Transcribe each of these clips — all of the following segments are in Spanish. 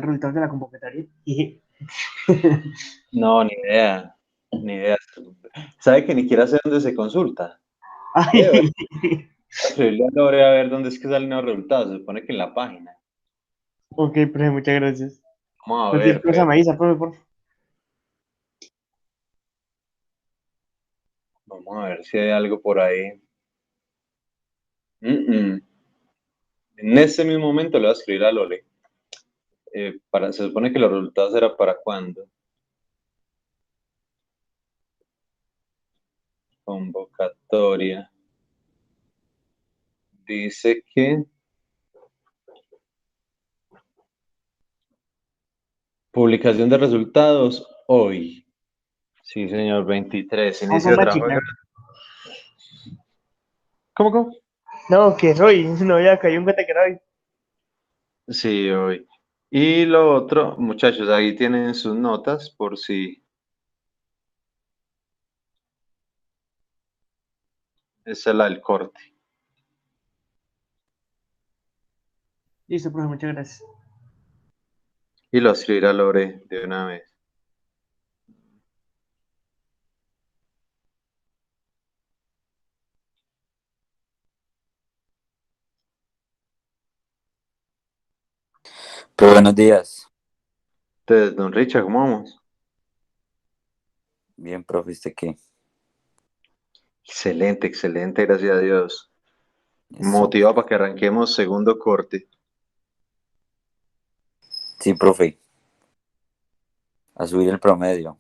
resultados de la convocatoria. No, ni idea. Ni idea. ¿Sabe que ni siquiera sé dónde se consulta? Voy Ay, a escribirle a Lore a ver dónde es que salen los resultados. Se supone que en la página. ok, profe, muchas gracias. Vamos a Cualquier ver, cosa me avisa, profe, por favor. vamos a ver si hay algo por ahí. Mm-mm. En ese mismo momento le voy a escribir a Lore. Se supone que los resultados era para cuándo. Convocatoria. Dice que publicación de resultados hoy. Sí, señor, 23. ¿Cómo Inicio fue de más trabajo. chica? ¿Cómo, cómo? No, que es hoy. No, ya cayó un cuenta que era hoy. Sí, hoy. Y lo otro, muchachos, ahí tienen sus notas por si esa es la del corte. Listo, profe, muchas gracias. Y lo escribirá Lore de una vez. Pero buenos días. Entonces, don Richard, ¿cómo vamos? Bien, profe, ¿usted qué? Excelente, excelente, gracias a Dios. Eso. Motivado para que arranquemos segundo corte. Sí, profe, a subir el promedio.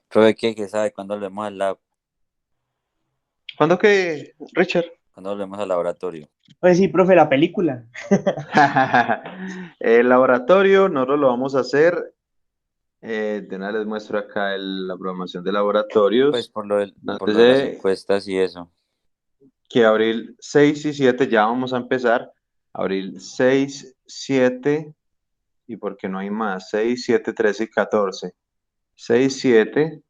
Profe, ¿qué sabe cuándo volvemos al lab? ¿Cuándo que, Richard? ¿Cuándo volvemos al laboratorio? Pues sí, profe, la película. El laboratorio, nosotros lo vamos a hacer. De una les muestro acá la programación de Pues laboratorios. por lo de las Entonces, encuestas y eso. que abril 6 y 7 ya vamos a empezar. Abril 6 7 y porque no hay más. 6 7 13 y 14. 6 7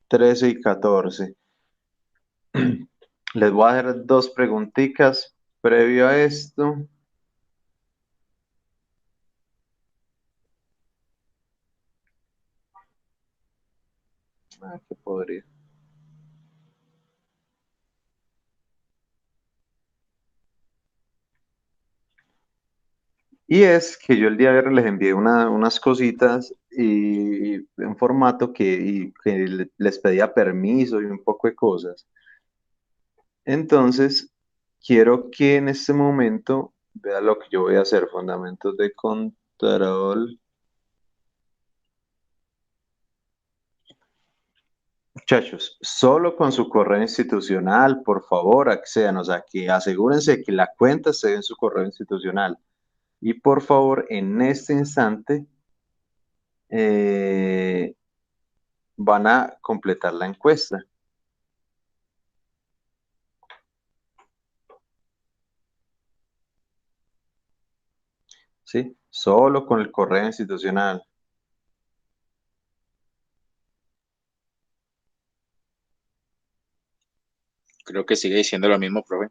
13 y 14. Les voy a hacer dos preguntitas previo a esto. ¿Qué podría? Y es que yo el día de ayer les envié unas cositas y en formato que les pedía permiso y un poco de cosas. Entonces, quiero que en este momento vea lo que yo voy a hacer, fundamentos de control. Muchachos, solo con su correo institucional, por favor, accedan, o sea, que asegúrense que la cuenta esté en su correo institucional. Y por favor, en este instante, eh, van a completar la encuesta. ¿Sí? Solo con el correo institucional. Creo que sigue diciendo lo mismo, profe.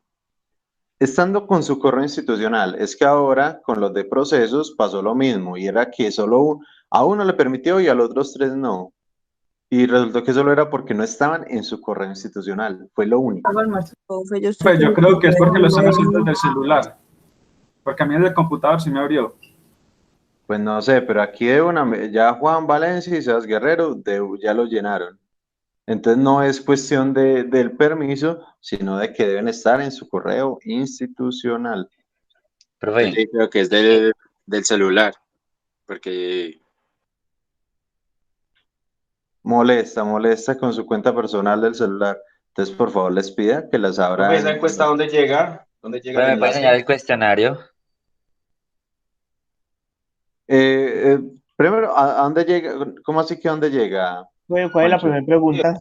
Estando con su correo institucional, es que ahora con los de procesos pasó lo mismo y era que solo a uno le permitió y a los otros tres no. Y resultó que solo era porque no estaban en su correo institucional. Fue lo único. Profe, yo estoy Pues con yo el creo que es porque lo correo están haciendo nuevo. desde el celular, porque a mí desde el computador sí me abrió. Pues no sé, pero aquí de ya Juan Valencia y Sebas Guerrero ya lo llenaron. Entonces no es cuestión del permiso, sino de que deben estar en su correo institucional. Yo Profe, sí creo que es del celular, porque Molesta, molesta con su cuenta personal del celular. Entonces, por favor, les pida que las Profe, ¿esa abran. encuesta dónde llega? ¿Dónde llega el ¿me puede enseñar enlace? el cuestionario? Primero, ¿a dónde llega? ¿Cómo así que a dónde llega, ¿Cuál es la Juancho? primera pregunta?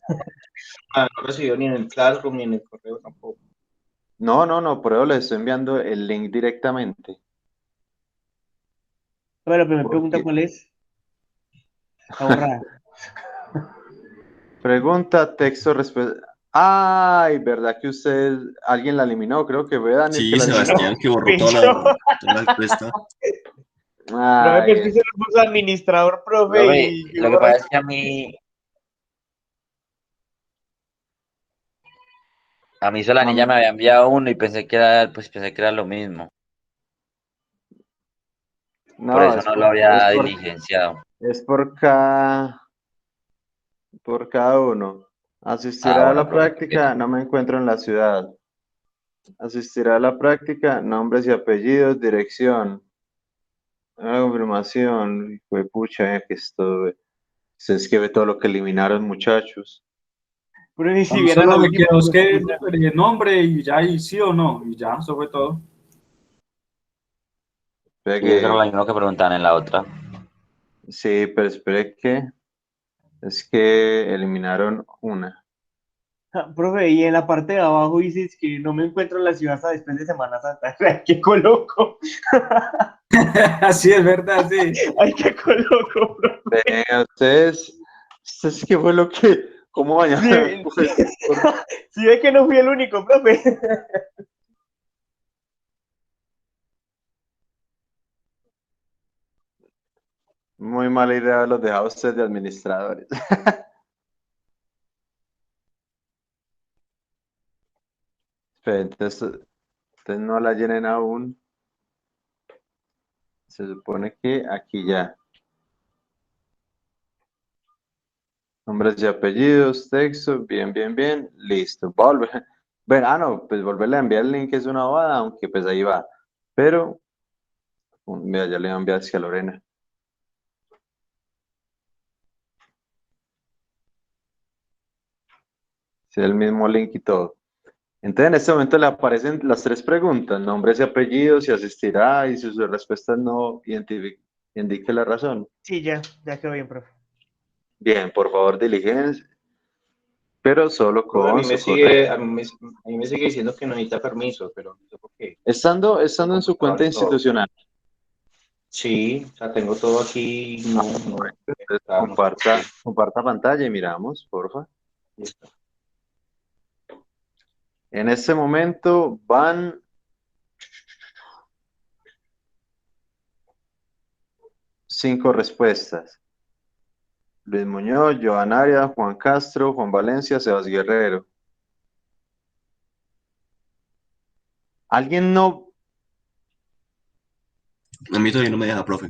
No recibió ni en el Classroom ni en el correo tampoco. No, no, no, por eso les estoy enviando el link directamente. Pero la primera pregunta, Porque ¿cuál es? Está borrada. pregunta, texto, respuesta. Ay, ¿verdad que alguien la eliminó? Creo que fue Daniel que Sí, la eliminó. Sebastián, que borró Fui yo. toda la encuesta. Profe, pues Ay, que se lo puso administrador, profe, Profe, y lo que borra. pasa es que a mí Solanilla am- me había enviado uno y pensé que era lo mismo. Por no, eso no lo había diligenciado. es por cada uno. Ah, Asistirá a bueno, la profe, qué práctica, pena. no me encuentro en la ciudad. Asistirá a la práctica, nombres y apellidos, dirección. Una confirmación. Fue pucha, que esto. Es que ve todo lo que eliminaron, muchachos. Profe, A si mí viera la solo me última quedó es que pregunta. el nombre y ya, y sí o no, y ya, eso fue todo. Espera Sí, eso era que, lo mismo que preguntaban en la otra. sí, pero espere que es que eliminaron una. Ah, profe, y en la parte de abajo dices que no me encuentro en la ciudad hasta después de Semana Santa. ¿Qué coloco? Así es verdad, sí. Ay, qué coloco, profe. Venga, ustedes qué fue lo que, cómo bañaron, Sí, pues, sí ve que no fui el único, profe. muy mala idea los dejaba a ustedes de administradores. Espera, entonces, ustedes no la llenen aún. Se supone que aquí ya. Nombres y apellidos, texto, bien, bien, bien, listo. Volver. Bueno, no, pues volverle a enviar el link es una bobada, aunque pues ahí va. Pero, mira, ya le voy a enviar hacia Lorena. Sí, el mismo link y todo. Entonces, en este momento le aparecen las tres preguntas: nombres y apellidos, si asistirá y si sus respuestas no indique la razón. Sí, ya quedó bien, profe. Bien, por favor, diligencia, pero solo Profe, con su correo. a mí me sigue diciendo que no necesita permiso, pero no sé por qué. Estando El en su computador cuenta y todo. institucional, Sí, o sea, tengo todo aquí, entonces no sé por qué. comparta pantalla y miramos, porfa. Listo. En este momento van 5 respuestas. Luis Muñoz, Joan Arias, Juan Castro, Juan Valencia, Sebas Guerrero. ¿Alguien no? A mí todavía no me deja, profe.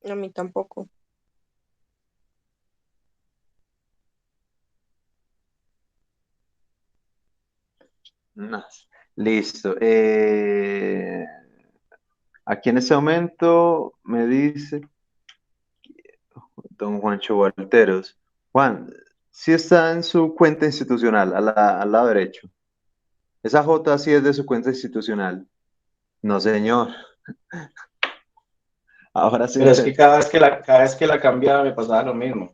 A mí tampoco. No. Listo. Aquí en este momento me dice don Juancho Walteros. Juan, si está en su cuenta institucional, al lado derecho. Esa J sí es de su cuenta institucional. No, señor. Ahora sí Pero no es sé. que cada vez que la cambiaba me pasaba lo mismo.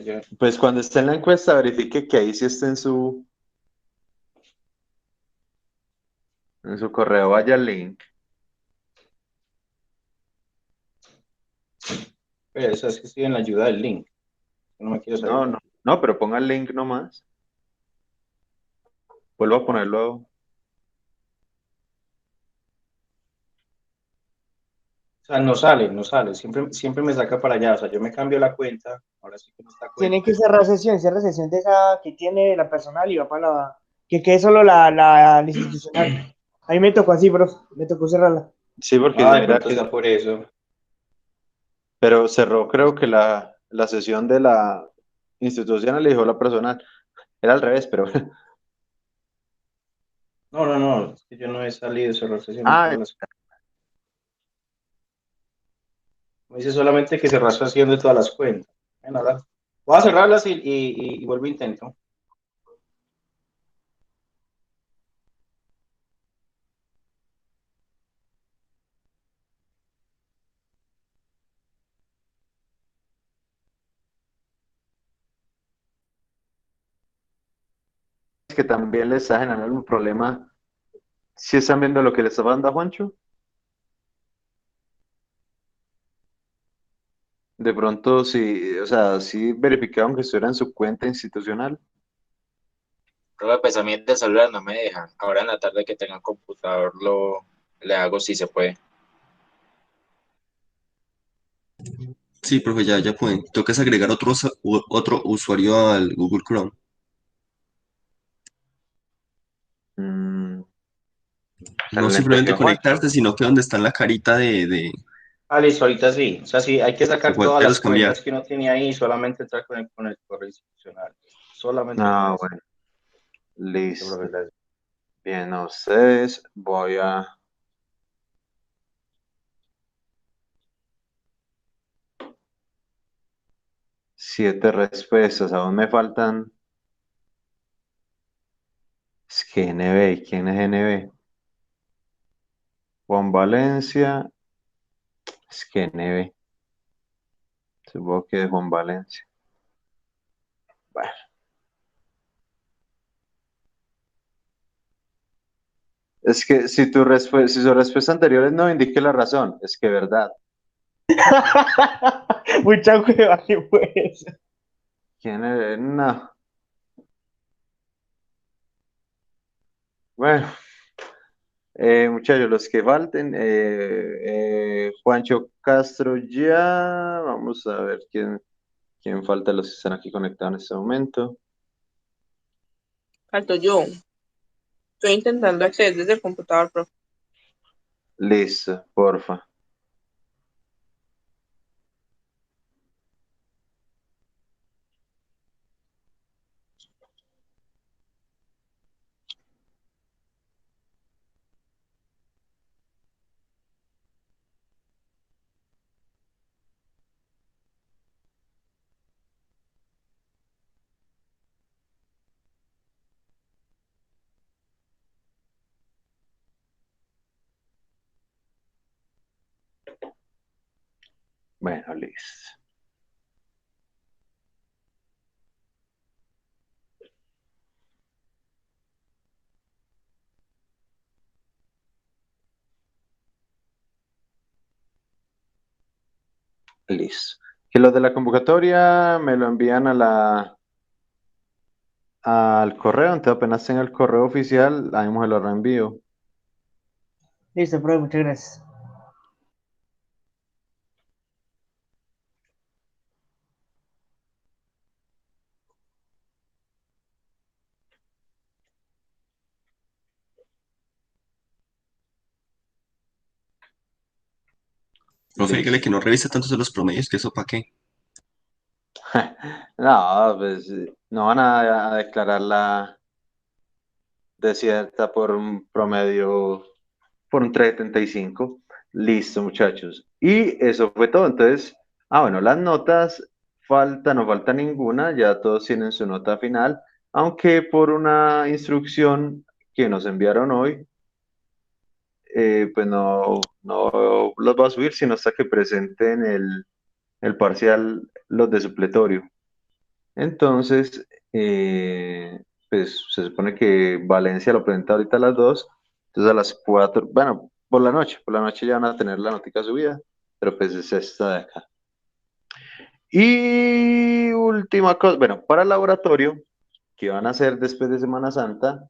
Yo- Pues cuando esté en la encuesta, verifique que ahí sí está en su correo. Vaya al link. Pero eso es que estoy en la ayuda del link. No me quiero No, salir. no, no, pero ponga el link nomás. Vuelvo a ponerlo. O sea, no sale. Siempre me saca para allá. O sea, yo me cambio la cuenta. Ahora sí que no está Tiene cuenta. que cerrar sesión, cierra sesión de esa que tiene la personal y va para la. Que quede solo la institucional. A mí me tocó así, profe. Me tocó cerrarla. Sí, porque Ah, de mira pronto que. sea por eso. Pero cerró, creo que la sesión de la institucional le dijo la personal. Era al revés, pero. No. Es que yo no he salido de cerrar sesión en Ah, todas las. Me dice solamente que cerrar sesión de todas las cuentas. Bueno, nada. Voy a cerrarlas y vuelvo e intento. es que también les está generando un problema. Si están viendo lo que les está dando a Juancho. De pronto, sí, o sea, sí verificaron que estuviera en su cuenta institucional. Profe, pues a mí de celular no me dejan. Ahora en la tarde que tenga computador le hago si se puede. Sí, profe, ya pueden. Tocas agregar otro usuario al Google Chrome. Mm, No le simplemente entendió a Juancho. conectarse, sino que donde está la carita Ah, listo, ahorita sí. O sea, sí, hay que de sacar Juan todas las Carlos cambiar. cuentas que uno tiene ahí y solamente entrar con el correo institucional. Solamente con Ah, eso. bueno, Listo, listo. profe, gracias. Bien, a ustedes voy a 7 respuestas. Aún me faltan. Es que NB, ¿quién es NB? Juan Valencia. Es que NB. Supongo que es Juan Valencia. Bueno, es que si su respuesta anterior no indique la razón, es que verdad. Mucha hueva que pues. ¿Quién es? No. Bueno, muchachos, los que falten, Juancho Castro ya, vamos a ver quién falta, los que están aquí conectados en este momento. Falto yo. Estoy intentando acceder desde el computador, profe. Listo, porfa. Bueno, listo. Listo. Que los de la convocatoria me lo envían al correo, entonces apenas tenga el correo oficial, ahí mismo se lo reenvío. Listo, profe, muchas gracias. Profe, dígale Listo. que no revise tanto los promedios, que eso para qué. No, pues no van a declarar la desierta por un promedio, por un 3,75. Listo, muchachos. Y eso fue todo. Entonces, bueno, las notas, no falta ninguna, ya todos tienen su nota final, aunque por una instrucción que nos enviaron hoy, pues no los va a subir, sino hasta que presenten el parcial, los de supletorio. Entonces, pues se supone que Valencia lo presenta ahorita a las 2, entonces a las 4, bueno, por la noche ya van a tener la notica subida, pero pues es esta de acá. Y última cosa, bueno, para el laboratorio, que van a hacer después de Semana Santa,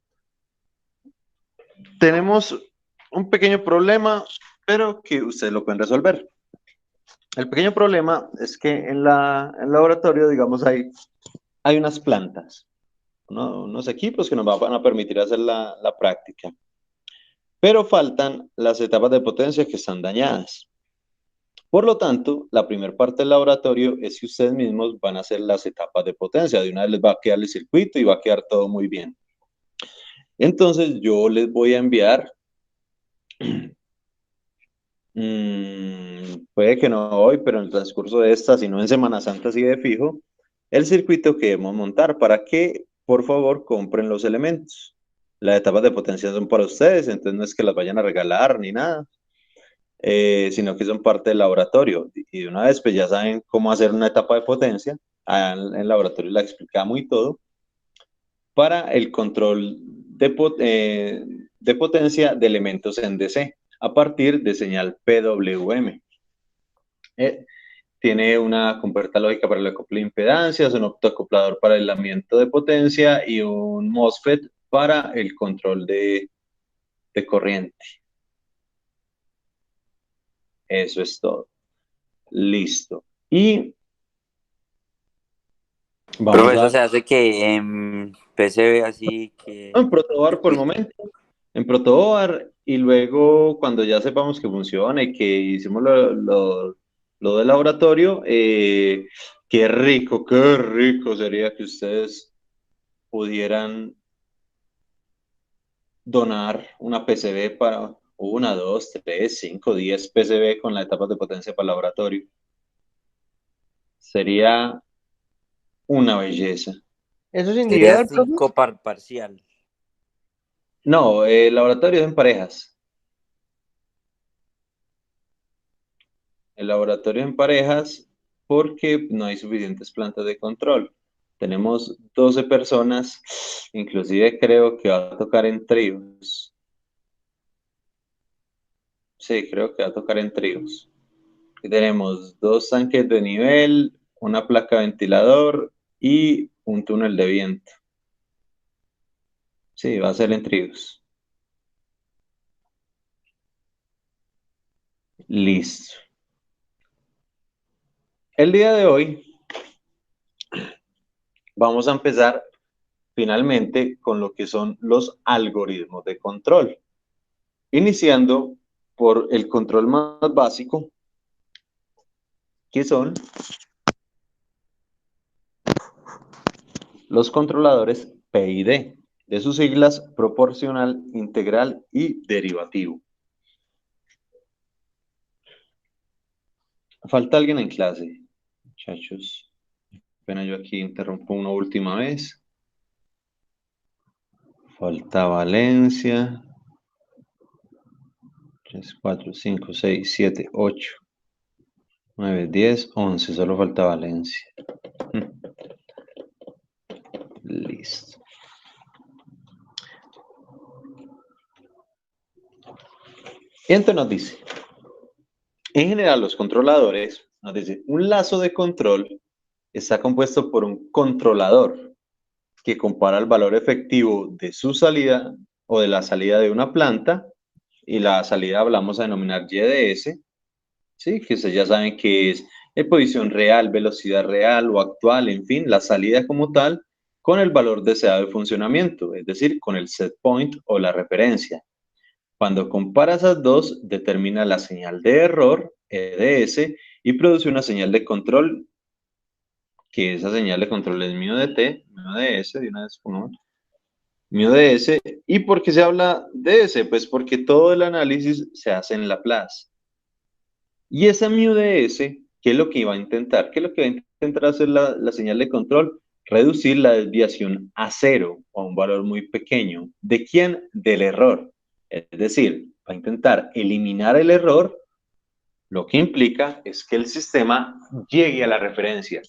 tenemos un pequeño problema, pero que ustedes lo pueden resolver. El pequeño problema es que en el laboratorio, digamos, hay unas plantas, unos equipos que nos van a permitir hacer la práctica. Pero faltan las etapas de potencia que están dañadas. Por lo tanto, la primera parte del laboratorio es que ustedes mismos van a hacer las etapas de potencia. De una vez les va a quedar el circuito y va a quedar todo muy bien. Entonces, yo les voy a enviar, puede que no hoy, pero en el transcurso de esta, si no en Semana Santa, sí de fijo, el circuito que debemos montar para que, por favor, compren los elementos. Las etapas de potencia son para ustedes, entonces no es que las vayan a regalar ni nada, sino que son parte del laboratorio. Y de una vez, pues ya saben cómo hacer una etapa de potencia. En el laboratorio la explicamos y todo. Para el control de potencia de elementos en DC a partir de señal PWM. tiene una compuerta lógica para el acople de impedancias, un optoacoplador para el aislamiento de potencia y un MOSFET para el control de corriente. Eso es todo. Listo. Y vamos Profe, eso a... se hace que en PCB así que... En protobar por el momento, en protobar, y luego cuando ya sepamos que funciona y que hicimos lo del laboratorio, qué rico sería que ustedes pudieran donar una PCB para 1, 2, 3, 5, 10 PCB con las etapas de potencia para el laboratorio. Sería una belleza. ¿Eso es Sería individual, profe? 5 parcial. No, el laboratorio es en parejas. El laboratorio en parejas porque no hay suficientes plantas de control. Tenemos 12 personas, inclusive creo que va a tocar en tríos. Sí, creo que va a tocar en tríos. Y tenemos 2 tanques de nivel, una placa ventilador y un túnel de viento. Sí, va a ser en tríos. Listo. El día de hoy vamos a empezar finalmente con lo que son los algoritmos de control, iniciando por el control más básico, que son los controladores PID, de sus siglas proporcional, integral y derivativo. ¿Falta alguien en clase, muchachos? Apenas yo aquí interrumpo una última vez. Falta Valencia. 3, 4, 5, 6, 7, 8, 9, 10, 11. Solo falta Valencia. Listo. Y entonces nos dice, en general los controladores, nos dice, un lazo de control está compuesto por un controlador que compara el valor efectivo de su salida o de la salida de una planta, y la salida hablamos a denominar YDS, ¿sí? Que ustedes ya saben que es posición real, velocidad real o actual, en fin, la salida como tal, con el valor deseado de funcionamiento, es decir, con el set point o la referencia. Cuando compara esas dos, determina la señal de error, EDS, y produce una señal de control, que esa señal de control es μ de t, μ de s, de una vez pongamos, μ de s. ¿Y por qué se habla de s? Pues porque todo el análisis se hace en Laplace. Y esa μ de s, ¿qué es lo que iba a intentar? ¿Qué es lo que va a intentar hacer la señal de control? Reducir la desviación a cero, o a un valor muy pequeño. ¿De quién? Del error. Es decir, va a intentar eliminar el error, lo que implica es que el sistema llegue a la referencia.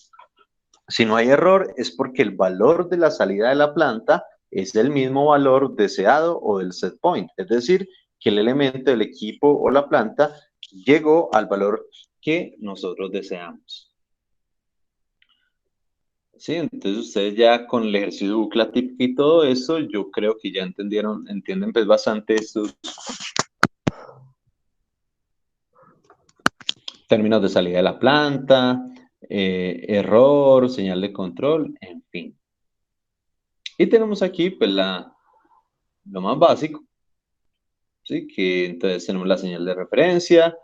Si no hay error, es porque el valor de la salida de la planta es el mismo valor deseado o del set point. Es decir, que el elemento del equipo o la planta llegó al valor que nosotros deseamos. Sí, entonces ustedes ya con el ejercicio de bucla típica y todo eso, yo creo que ya entienden pues bastante estos términos de salida de la planta, error, señal de control, en fin. Y tenemos aquí pues lo más básico, ¿sí? Que entonces tenemos la señal de referencia,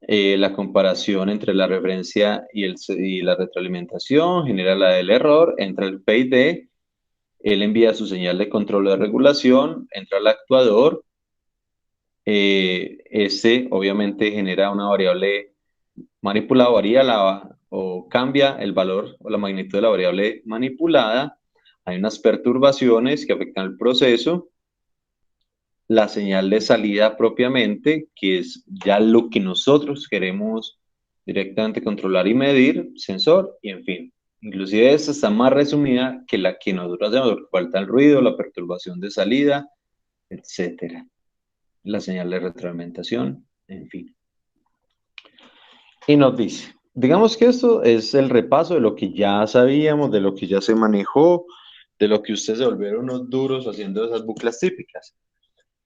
la comparación entre la referencia y la retroalimentación, genera la del error, entra el PID, él envía su señal de control o de regulación, entra el actuador, este obviamente genera una variable manipulada, varía o cambia el valor o la magnitud de la variable manipulada, hay unas perturbaciones que afectan el proceso, la señal de salida propiamente, que es ya lo que nosotros queremos directamente controlar y medir, sensor, y en fin. Inclusive esta está más resumida que la que nosotros hacemos, porque falta el ruido, la perturbación de salida, etcétera. La señal de retroalimentación, en fin. Y nos dice, digamos que esto es el repaso de lo que ya sabíamos, de lo que ya se manejó, de lo que ustedes se volvieron unos duros haciendo esas buclas típicas.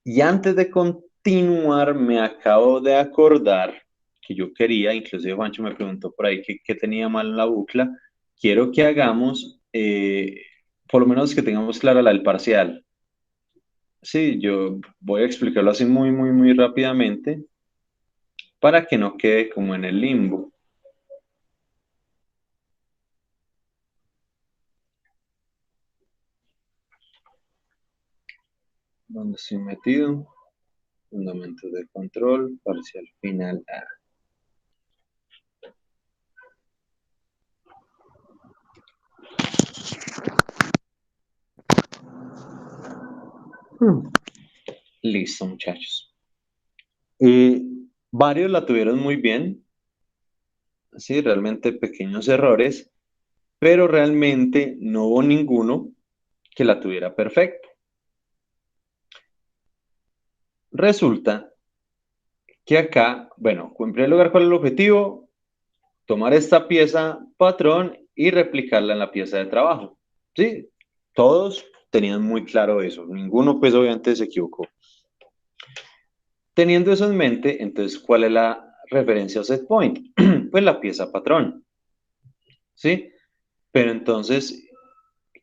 Y antes de continuar, me acabo de acordar que yo quería, inclusive Juancho me preguntó por ahí qué tenía mal en la bucla. Quiero que hagamos, por lo menos que tengamos clara la del parcial. Sí, yo voy a explicarlo así muy rápidamente para que no quede como en el limbo. ¿Dónde estoy metido? Fundamentos de control, parcial final A. Listo, muchachos. Varios la tuvieron muy bien, sí, realmente pequeños errores, pero realmente no hubo ninguno que la tuviera perfecto. Resulta que acá, bueno, en primer lugar, ¿cuál es el objetivo? Tomar esta pieza patrón y replicarla en la pieza de trabajo. Sí, todos tenían muy claro eso, ninguno pues obviamente se equivocó. Teniendo eso en mente, entonces, ¿cuál es la referencia o set point? Pues la pieza patrón, ¿sí? Pero entonces,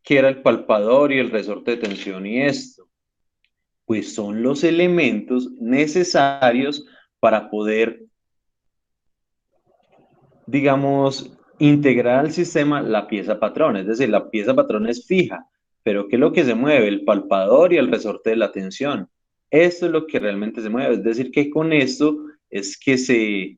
¿qué era el palpador y el resorte de tensión y esto? Pues son los elementos necesarios para poder, digamos, integrar al sistema la pieza patrón. Es decir, la pieza patrón es fija, pero ¿qué es lo que se mueve? El palpador y el resorte de la tensión. Esto es lo que realmente se mueve. Es decir, que con esto es que se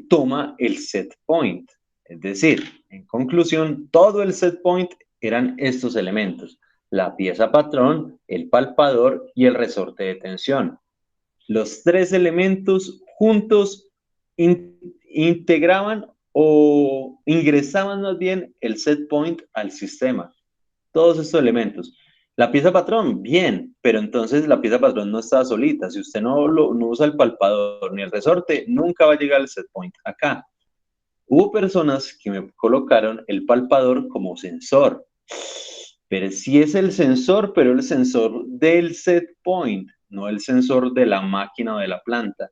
toma el set point. Es decir, en conclusión, todo el set point eran estos elementos: la pieza patrón, el palpador y el resorte de tensión. Los tres elementos juntos integraban o ingresaban más bien el set point al sistema. Todos estos elementos. La pieza patrón, bien, pero entonces la pieza patrón no está solita. Si usted no usa el palpador ni el resorte, nunca va a llegar al set point acá. Hubo personas que me colocaron el palpador como sensor, pero sí es el sensor, pero el sensor del set point, no el sensor de la máquina o de la planta.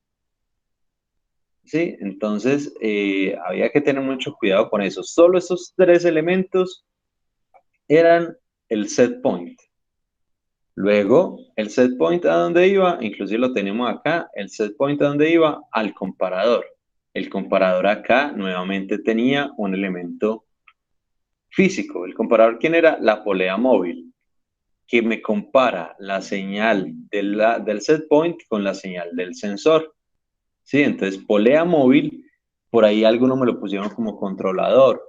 ¿Sí? Entonces, había que tener mucho cuidado con eso. Solo esos tres elementos eran el set point. Luego, el set point a dónde iba, inclusive lo tenemos acá, el set point a dónde iba, al comparador. El comparador acá nuevamente tenía un elemento físico. El comparador, ¿quién era? La polea móvil, que me compara la señal del set point con la señal del sensor. ¿Sí? Entonces, polea móvil, por ahí algunos me lo pusieron como controlador.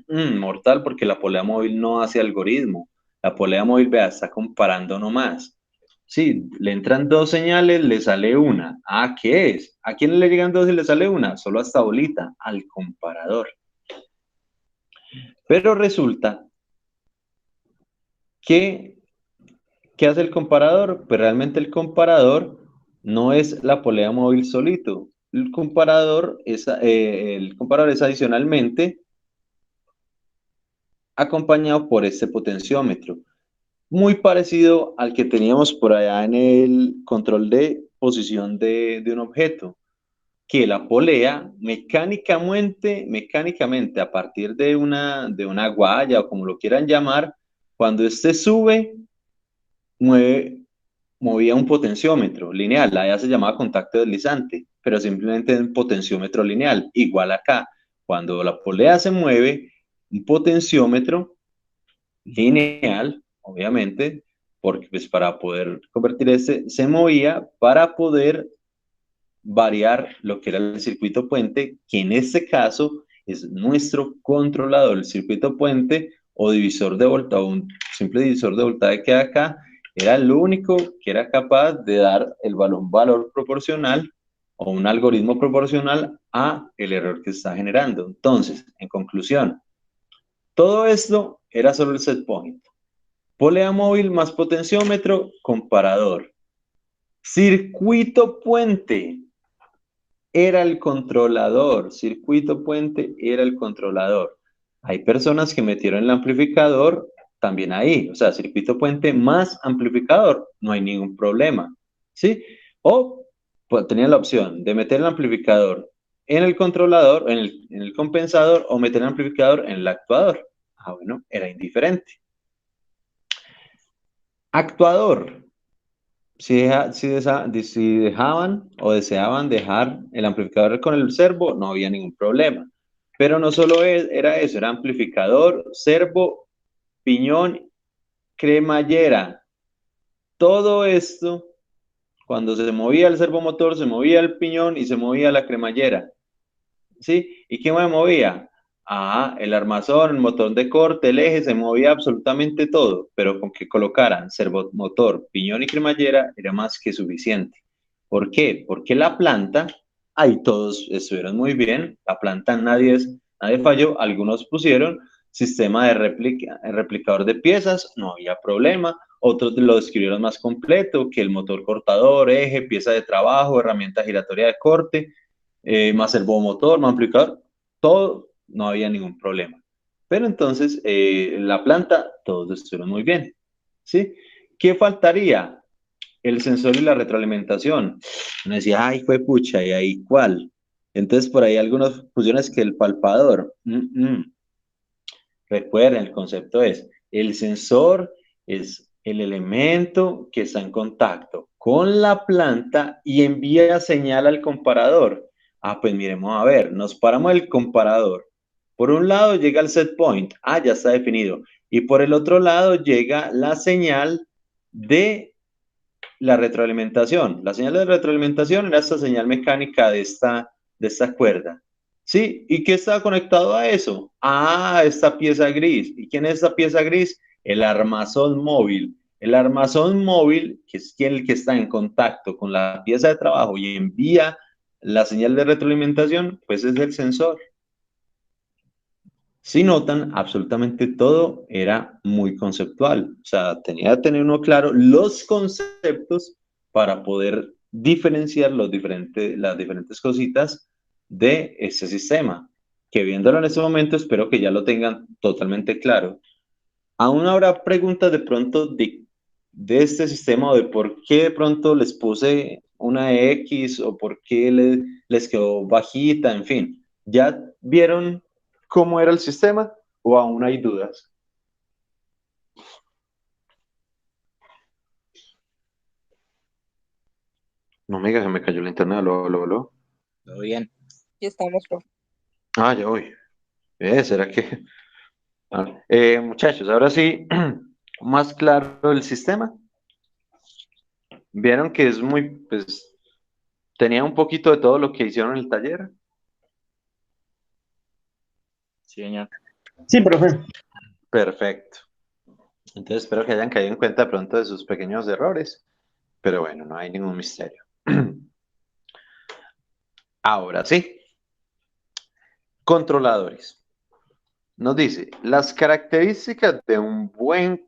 Mortal, porque la polea móvil no hace algoritmo. La polea móvil, vea, está comparando nomás. Sí, le entran dos señales, le sale una. Ah, ¿qué es? ¿A quién le llegan dos y le sale una? Solo hasta bolita, al comparador. Pero resulta que, ¿qué hace el comparador? Pues realmente el comparador no es la polea móvil solito. El comparador es adicionalmente acompañado por este potenciómetro, muy parecido al que teníamos por allá en el control de posición de un objeto, que la polea mecánicamente a partir de una guaya o como lo quieran llamar, cuando este sube, movía un potenciómetro lineal. Allá se llamaba contacto deslizante, pero simplemente un potenciómetro lineal. Igual acá, cuando la polea se mueve, un potenciómetro lineal, obviamente, porque pues para poder convertir se movía para poder variar lo que era el circuito puente, que en este caso es nuestro controlador. El circuito puente o divisor de voltaje, o un simple divisor de voltaje que hay acá, era el único que era capaz de dar un valor proporcional o un algoritmo proporcional a el error que está generando. Entonces, en conclusión, todo esto era solo el set point. Polea móvil más potenciómetro, comparador. Circuito puente. era el controlador, circuito puente era el controlador. Hay personas que metieron el amplificador también ahí, o sea, circuito puente más amplificador, no hay ningún problema, ¿sí? O pues, tenían la opción de meter el amplificador en el controlador, en el compensador, o meter el amplificador en el actuador. Ah, bueno, era indiferente. Actuador. Si dejaban o deseaban dejar el amplificador con el servo, no había ningún problema. Pero no solo era eso, era amplificador, servo, piñón, cremallera. Todo esto, cuando se movía el servomotor, se movía el piñón y se movía la cremallera. ¿Sí? ¿Y qué me movía? Ah, el armazón, el motor de corte, el eje, se movía absolutamente todo, pero con que colocaran servomotor, piñón y cremallera era más que suficiente. ¿Por qué? Porque la planta, ahí todos estuvieron muy bien, la planta nadie falló, algunos pusieron sistema de replicador de piezas, no había problema, otros lo describieron más completo, que el motor cortador, eje, pieza de trabajo, herramienta giratoria de corte, más servomotor, más amplificador, todo, no había ningún problema. Pero entonces, la planta, todos estuvieron muy bien, ¿sí? ¿Qué faltaría? El sensor y la retroalimentación. Uno decía, ay, fue pucha, ¿y ahí cuál? Entonces, por ahí algunas fusiones que el palpador. Recuerden, el concepto es, el sensor es el elemento que está en contacto con la planta y envía señal al comparador. Ah, pues miremos a ver, nos paramos el comparador. Por un lado llega el set point, ya está definido. Y por el otro lado llega la señal de la retroalimentación. La señal de retroalimentación era esta señal mecánica de esta cuerda. ¿Sí? ¿Y qué está conectado a eso? Esta pieza gris. ¿Y quién es esta pieza gris? El armazón móvil. El armazón móvil, que es el que está en contacto con la pieza de trabajo y envía la señal de retroalimentación, pues es el sensor. Si notan, absolutamente todo era muy conceptual. O sea, tenía que tener uno claro los conceptos para poder diferenciar las diferentes cositas de ese sistema. Que viéndolo en este momento, espero que ya lo tengan totalmente claro. Aún habrá preguntas de pronto de este sistema o de por qué de pronto les puse una X o por qué les quedó bajita, en fin. ¿Ya vieron cómo era el sistema o aún hay dudas? No me digas que me cayó la internet, aló. Todo bien. Aquí estamos, profe. Ya voy. ¿Será que? Muchachos, ahora sí, más claro el sistema. Vieron que es muy, pues, tenía un poquito de todo lo que hicieron en el taller. Sí, señor. Sí, profe. Perfecto. Entonces espero que hayan caído en cuenta pronto de sus pequeños errores. Pero bueno, no hay ningún misterio. Ahora sí. Controladores. Nos dice, las características de un buen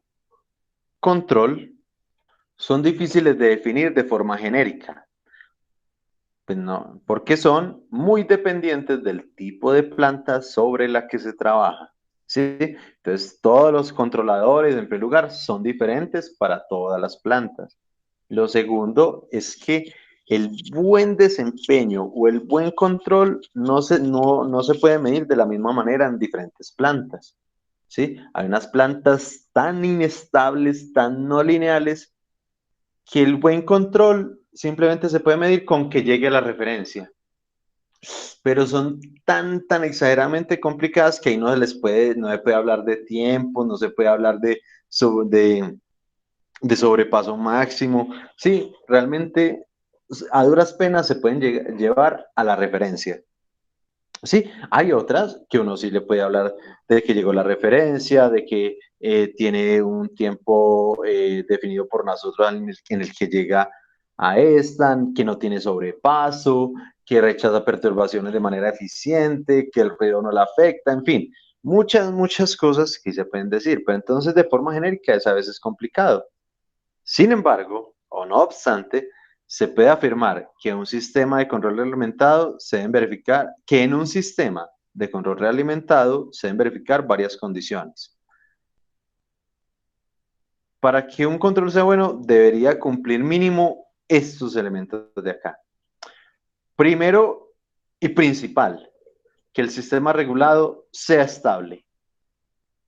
control son difíciles de definir de forma genérica. Pues no, porque son muy dependientes del tipo de planta sobre la que se trabaja. ¿Sí? Entonces, todos los controladores, en primer lugar, son diferentes para todas las plantas. Lo segundo es que el buen desempeño o el buen control no se puede medir de la misma manera en diferentes plantas. ¿Sí? Hay unas plantas tan inestables, tan no lineales, que el buen control simplemente se puede medir con que llegue a la referencia. Pero son tan exageradamente complicadas que ahí no se puede hablar de tiempo, no se puede hablar de sobrepaso máximo. Sí, realmente a duras penas se pueden llevar a la referencia. Sí, hay otras que uno sí le puede hablar de que llegó la referencia, de que tiene un tiempo definido por nosotros en el que llega a esta, que no tiene sobrepaso, que rechaza perturbaciones de manera eficiente, que el ruido no la afecta, en fin, muchas cosas que se pueden decir, pero entonces de forma genérica es a veces complicado. Sin embargo, o no obstante, se puede afirmar que un sistema de control realimentado se deben verificar, que en un sistema de control realimentado se deben verificar varias condiciones. Para que un control sea bueno, debería cumplir mínimo estos elementos de acá. Primero y principal, que el sistema regulado sea estable.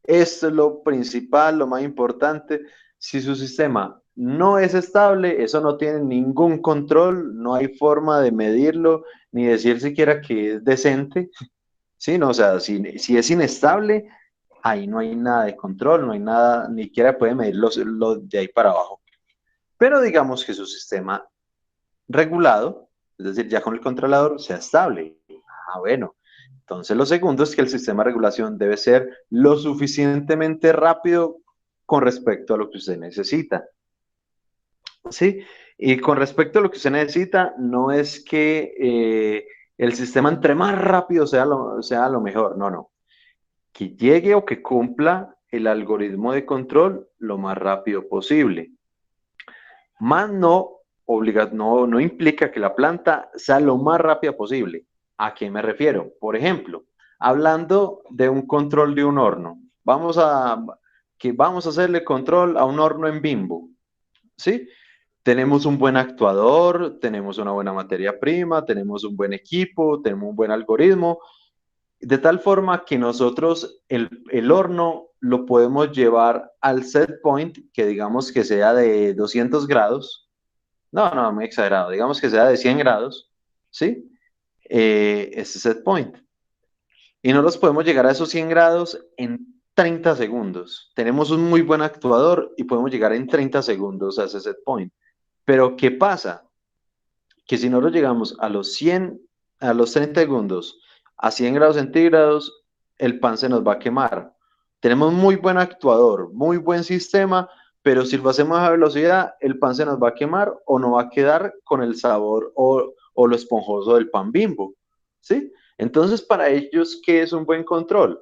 Esto es lo principal, lo más importante. Si su sistema no es estable, eso no tiene ningún control, no hay forma de medirlo, ni decir siquiera que es decente. ¿Sí? No, o sea, si es inestable, ahí no hay nada de control, no hay nada, ni siquiera puede medir los de ahí para abajo. Pero digamos que su sistema regulado, es decir, ya con el controlador, sea estable. Ah, bueno. Entonces, lo segundo es que el sistema de regulación debe ser lo suficientemente rápido con respecto a lo que usted necesita. ¿Sí? Y con respecto a lo que usted necesita, no es que el sistema entre más rápido sea lo mejor, no, no. Que llegue o que cumpla el algoritmo de control lo más rápido posible. Más no implica que la planta sea lo más rápida posible. ¿A qué me refiero? Por ejemplo, hablando de un control de un horno, vamos a hacerle control a un horno en Bimbo, ¿sí? Tenemos un buen actuador, tenemos una buena materia prima, tenemos un buen equipo, tenemos un buen algoritmo, de tal forma que nosotros el horno lo podemos llevar al set point, que digamos que sea de 200 grados. No, muy exagerado. Digamos que sea de 100 grados, ¿sí? Ese set point. Y no los podemos llegar a esos 100 grados en 30 segundos. Tenemos un muy buen actuador y podemos llegar en 30 segundos a ese set point. Pero ¿qué pasa? Que si no lo llegamos a los 100, a los 30 segundos, a 100 grados centígrados, el pan se nos va a quemar. Tenemos muy buen actuador, muy buen sistema, pero si lo hacemos a velocidad, el pan se nos va a quemar o no va a quedar con el sabor o lo esponjoso del pan Bimbo, ¿sí? Entonces, para ellos, ¿qué es un buen control?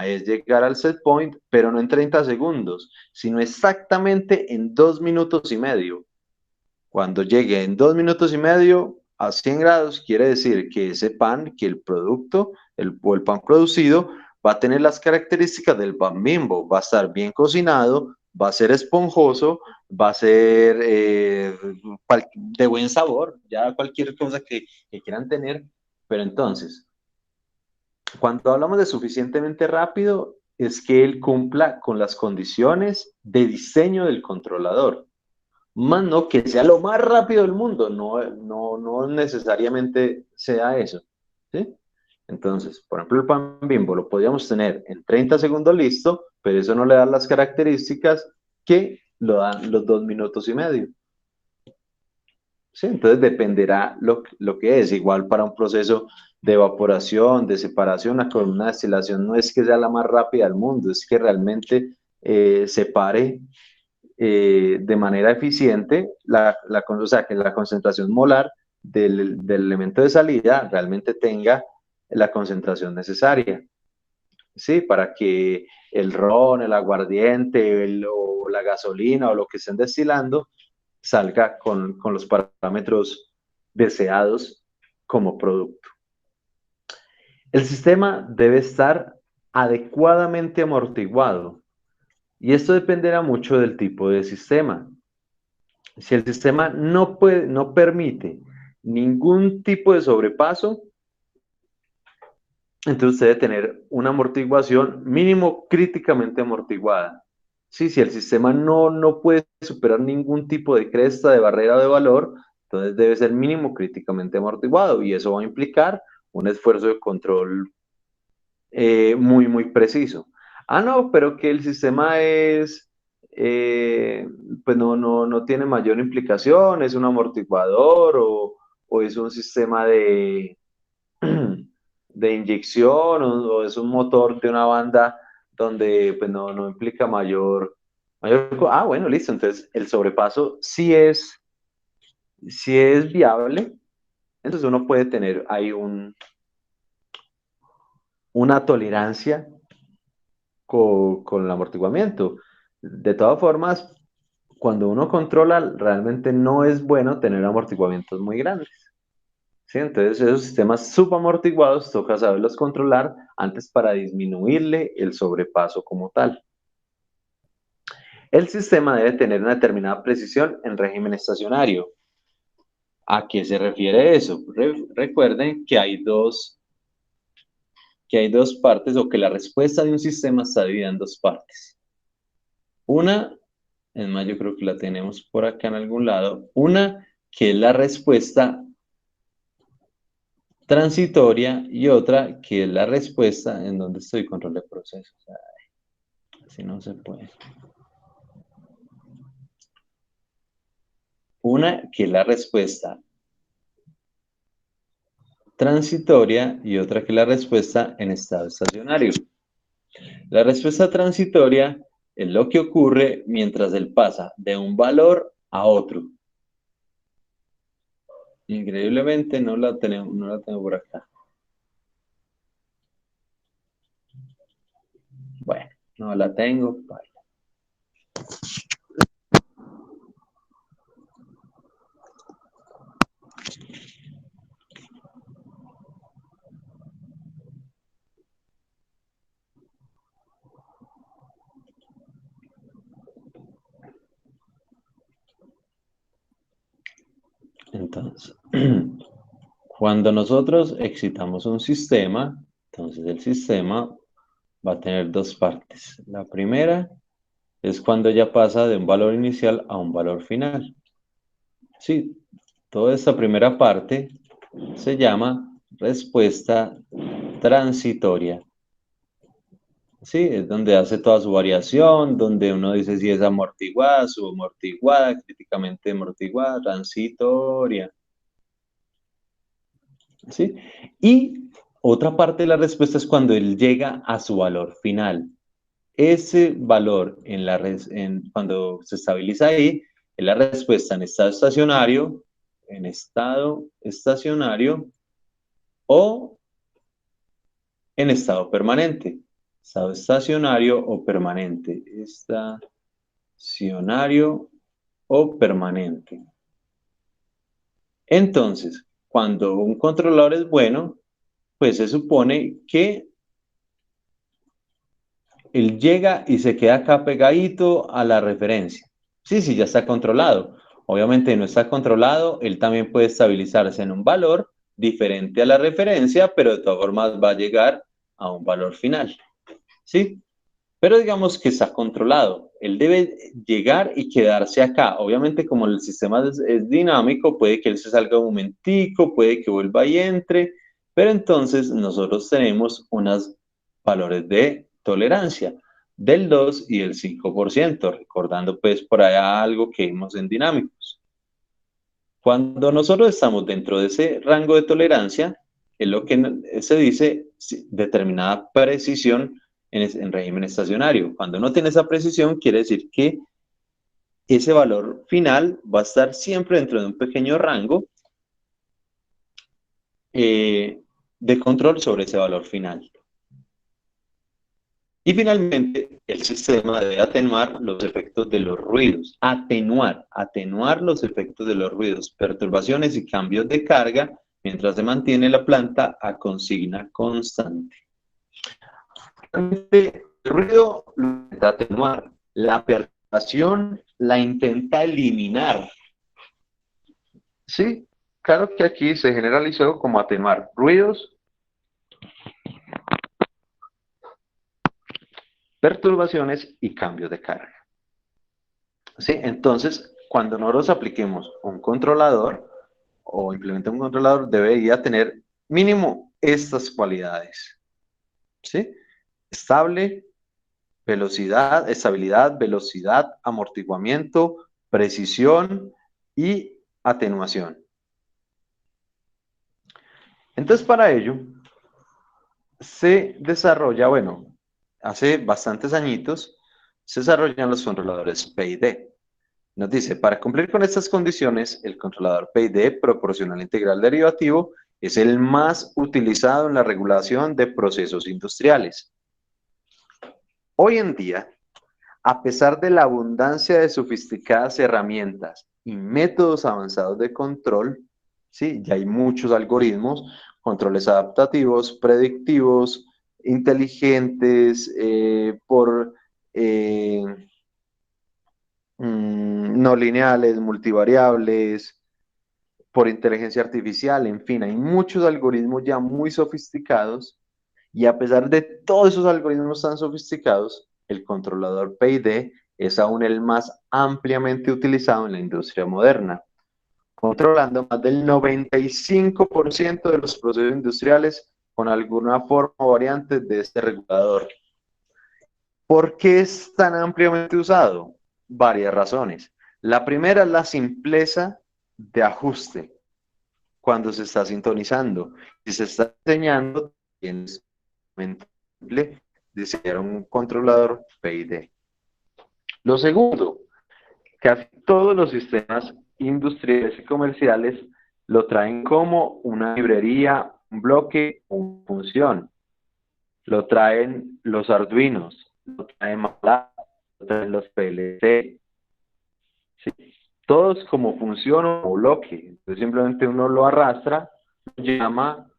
Es llegar al set point, pero no en 30 segundos, sino exactamente en 2 minutos y medio. Cuando llegue en 2 minutos y medio a 100 grados, quiere decir que ese pan, que el producto, o el pan producido, va a tener las características del pan Bimbo. Va a estar bien cocinado, va a ser esponjoso, va a ser de buen sabor, ya cualquier cosa que quieran tener. Pero entonces, cuando hablamos de suficientemente rápido, es que él cumpla con las condiciones de diseño del controlador. Más no que sea lo más rápido del mundo, no necesariamente sea eso, ¿sí? Entonces, por ejemplo, el pan Bimbo lo podríamos tener en 30 segundos listo, pero eso no le da las características que lo dan los 2 minutos y medio. ¿Sí? Entonces dependerá lo que es. Igual para un proceso de evaporación, de separación, una columna de destilación no es que sea la más rápida del mundo, es que realmente separe de manera eficiente, o sea, que la concentración molar del elemento de salida realmente tenga la concentración necesaria, ¿sí? Para que el ron, el aguardiente, o la gasolina o lo que estén destilando salga con los parámetros deseados como producto. El sistema debe estar adecuadamente amortiguado y esto dependerá mucho del tipo de sistema. Si el sistema no permite ningún tipo de sobrepaso, entonces usted debe tener una amortiguación mínimo críticamente amortiguada. Sí, si el sistema no puede superar ningún tipo de cresta, de barrera de valor, entonces debe ser mínimo críticamente amortiguado y eso va a implicar un esfuerzo de control muy preciso. No, pero que el sistema pues no tiene mayor implicación, es un amortiguador o es un sistema de inyección o es un motor de una banda donde pues no implica bueno, listo, entonces el sobrepaso sí es viable, entonces uno puede tener ahí una tolerancia con el amortiguamiento. De todas formas, cuando uno controla, realmente no es bueno tener amortiguamientos muy grandes. ¿Sí? Entonces, esos sistemas subamortiguados toca saberlos controlar antes para disminuirle el sobrepaso como tal. El sistema debe tener una determinada precisión en régimen estacionario. ¿A qué se refiere eso? Recuerden que hay dos partes, o que la respuesta de un sistema está dividida en dos partes. Una, es más, yo creo que la tenemos por acá en algún lado. Una, que es la respuesta transitoria, y otra, que es la respuesta en donde estoy, control de procesos. Ay, así no se puede. Una, que es la respuesta transitoria, y otra que es la respuesta en estado estacionario. La respuesta transitoria es lo que ocurre mientras él pasa de un valor a otro. Increíblemente no la tengo por acá. Bueno, no la tengo. Vaya. Entonces, cuando nosotros excitamos un sistema, entonces el sistema va a tener dos partes. La primera es cuando ya pasa de un valor inicial a un valor final. Sí, toda esta primera parte se llama respuesta transitoria. Sí, es donde hace toda su variación, donde uno dice si es amortiguada, subamortiguada, críticamente amortiguada, transitoria. ¿Sí? Y otra parte de la respuesta es cuando él llega a su valor final. Ese valor cuando se estabiliza ahí, es la respuesta en estado estacionario o en estado permanente. Estado estacionario o permanente. Estacionario o permanente. Entonces, cuando un controlador es bueno, pues se supone que él llega y se queda acá pegadito a la referencia. Sí, sí, ya está controlado. Obviamente no está controlado, él también puede estabilizarse en un valor diferente a la referencia, pero de todas formas va a llegar a un valor final. ¿Sí? Pero digamos que está controlado. Él debe llegar y quedarse acá. Obviamente, como el sistema es dinámico, puede que él se salga un momentico, puede que vuelva y entre, pero entonces nosotros tenemos unos valores de tolerancia del 2 y del 5%, recordando pues por allá algo que vimos en dinámicos. Cuando nosotros estamos dentro de ese rango de tolerancia, es lo que se dice determinada precisión en régimen estacionario. Cuando no tiene esa precisión, quiere decir que ese valor final va a estar siempre dentro de un pequeño rango de control sobre ese valor final. Y finalmente, el sistema debe atenuar los efectos de los ruidos. Atenuar los efectos de los ruidos, perturbaciones y cambios de carga mientras se mantiene la planta a consigna constante. El ruido lo intenta atenuar, la perturbación la intenta eliminar. Sí, claro que aquí se generalizó como atenuar ruidos, perturbaciones y cambios de carga. ¿Sí? Entonces, cuando nosotros apliquemos un controlador o implementemos un controlador, debería tener mínimo estas cualidades. ¿Sí? Estabilidad, velocidad, amortiguamiento, precisión y atenuación. Entonces, para ello, se desarrolla, bueno, hace bastantes añitos, se desarrollan los controladores PID. Nos dice, para cumplir con estas condiciones, el controlador PID proporcional integral derivativo es el más utilizado en la regulación de procesos industriales. Hoy en día, a pesar de la abundancia de sofisticadas herramientas y métodos avanzados de control, ¿sí? Ya hay muchos algoritmos, controles adaptativos, predictivos, inteligentes, eh, no lineales, multivariables, por inteligencia artificial, en fin, hay muchos algoritmos ya muy sofisticados y a pesar de todos esos algoritmos tan sofisticados, el controlador PID es aún el más ampliamente utilizado en la industria moderna, controlando más del 95% de los procesos industriales con alguna forma o variante de este regulador. ¿Por qué es tan ampliamente usado? Varias razones. La primera es la simpleza de ajuste cuando se está sintonizando. Si se está diseñando, tienes simple diseñar un controlador PID. Lo segundo, casi todos los sistemas industriales y comerciales lo traen como una librería, un bloque, una función. Lo traen los Arduinos, lo traen MATLAB, lo traen los PLC. ¿Sí? Todos como función o bloque. Entonces simplemente uno lo arrastra, lo llama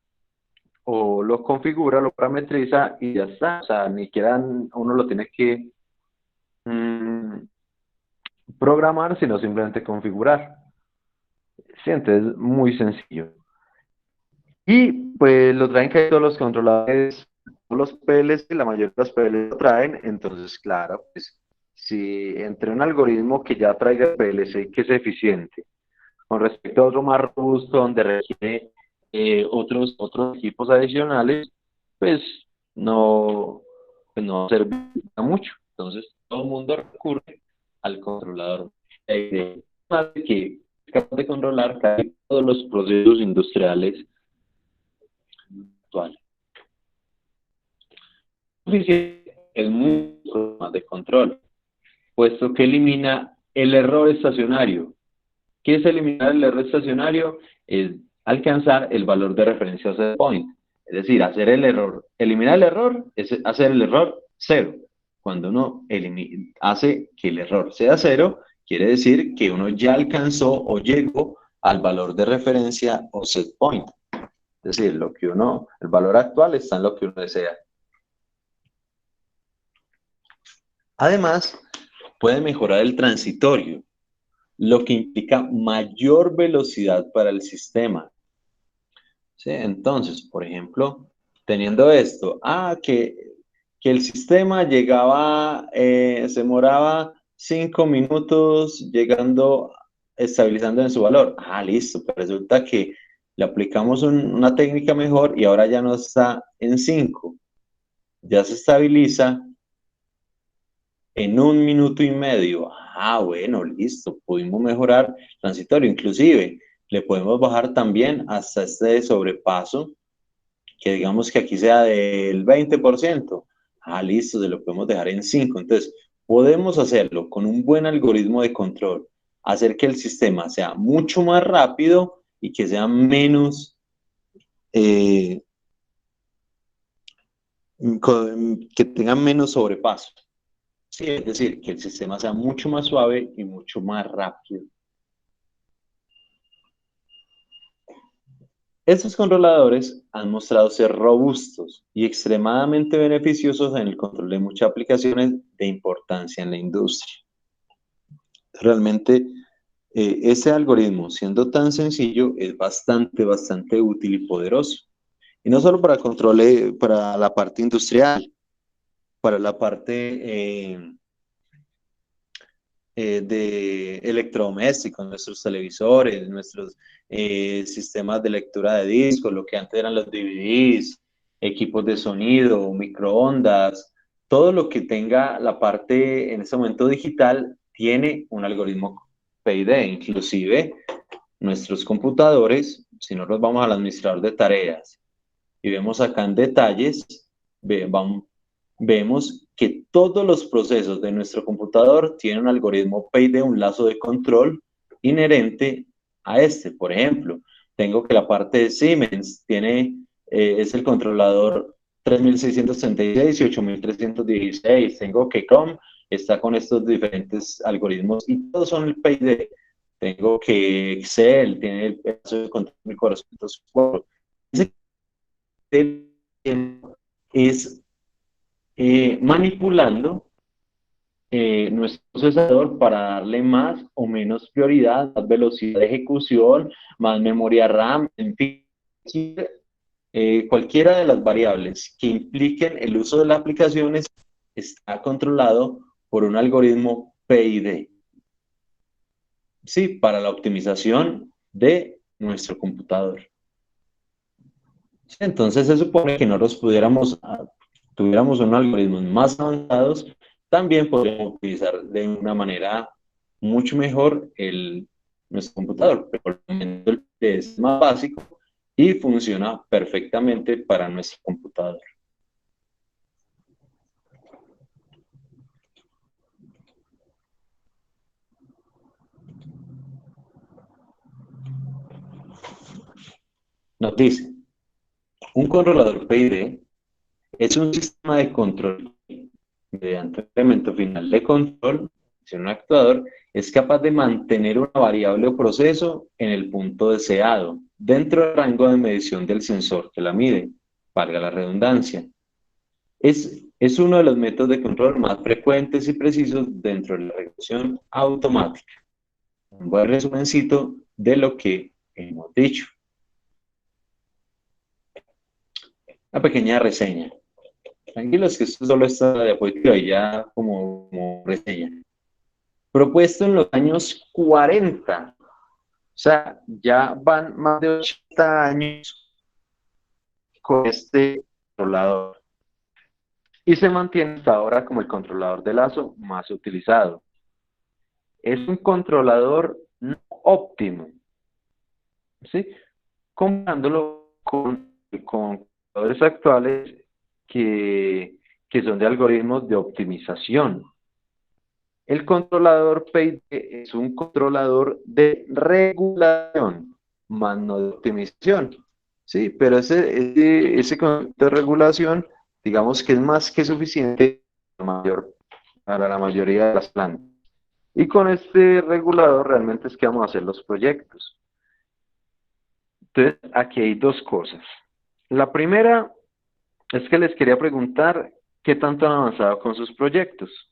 o lo configura, lo parametriza y ya está. O sea, ni siquiera uno lo tiene que programar, sino simplemente configurar. Sí, entonces muy sencillo. Y pues lo traen casi todos los controladores, todos los PLC, la mayoría de los PLC lo traen, entonces claro, pues si entre un algoritmo que ya traiga PLC que es eficiente, con respecto a otro más robusto donde requiere otros equipos adicionales, pues no sirve mucho. Entonces todo el mundo recurre al controlador que es capaz de controlar casi todos los procesos industriales actuales. Es mucho más de control, puesto que elimina el error estacionario. ¿Qué es eliminar el error estacionario? Es alcanzar el valor de referencia set point. Es decir, eliminar el error es hacer el error cero. Cuando uno hace que el error sea cero, quiere decir que uno ya alcanzó o llegó al valor de referencia o set point. Es decir, el valor actual está en lo que uno desea. Además, puede mejorar el transitorio, lo que implica mayor velocidad para el sistema. ¿Sí? Entonces, por ejemplo, teniendo esto, que el sistema llegaba, se demoraba 5 minutos estabilizando en su valor. Listo, pero resulta que le aplicamos una técnica mejor y ahora ya no está en 5, ya se estabiliza en 1 minuto y medio. Bueno, listo, pudimos mejorar el transitorio, inclusive le podemos bajar también hasta este sobrepaso, que digamos que aquí sea del 20%. Listo, se lo podemos dejar en 5. Entonces, podemos hacerlo con un buen algoritmo de control, hacer que el sistema sea mucho más rápido y que sea menos, que tenga menos sobrepaso. Sí, es decir, que el sistema sea mucho más suave y mucho más rápido. Estos controladores han mostrado ser robustos y extremadamente beneficiosos en el control de muchas aplicaciones de importancia en la industria. Realmente, ese algoritmo, siendo tan sencillo, es bastante útil y poderoso. Y no solo para control, para la parte industrial, para la parte de electrodomésticos, nuestros televisores, nuestros sistemas de lectura de discos, lo que antes eran los DVDs, equipos de sonido, microondas, todo lo que tenga la parte en este momento digital tiene un algoritmo PID, inclusive nuestros computadores. Si nosotros vamos al administrador de tareas y vemos acá en detalles, vemos que todos los procesos de nuestro computador tienen un algoritmo PID, un lazo de control inherente a este. Por ejemplo, tengo que la parte de Siemens es el controlador 3636 y 8316. Tengo que COM está con estos diferentes algoritmos y todos son el PID. Tengo que Excel, tiene el pedazo de control de 404. Ese es manipulando nuestro procesador para darle más o menos prioridad, más velocidad de ejecución, más memoria RAM, en fin, cualquiera de las variables que impliquen el uso de las aplicaciones está controlado por un algoritmo PID. Sí, para la optimización de nuestro computador. Sí, entonces se supone que nosotros tuviéramos unos algoritmos más avanzados, también podríamos utilizar de una manera mucho mejor nuestro computador, pero por el momento es más básico y funciona perfectamente para nuestro computador. Nos dice, un controlador PID es un sistema de control mediante un elemento final de control, si un actuador es capaz de mantener una variable o proceso en el punto deseado, dentro del rango de medición del sensor que la mide, valga la redundancia. Es uno de los métodos de control más frecuentes y precisos dentro de la regulación automática. Un buen resumencito de lo que hemos dicho. Una pequeña reseña. Tranquilos que esto solo está de diapositiva y ya como reseña. Propuesto en los años 40. O sea, ya van más de 80 años con este controlador. Y se mantiene hasta ahora como el controlador de lazo más utilizado. Es un controlador no óptimo. ¿Sí? Comparándolo con computadores actuales que son de algoritmos de optimización. El controlador PID es un controlador de regulación, más no de optimización. Sí, pero ese concepto de regulación, digamos que es más que suficiente para la mayoría de las plantas. Y con este regulador realmente es que vamos a hacer los proyectos. Entonces, aquí hay dos cosas. La primera es que les quería preguntar qué tanto han avanzado con sus proyectos.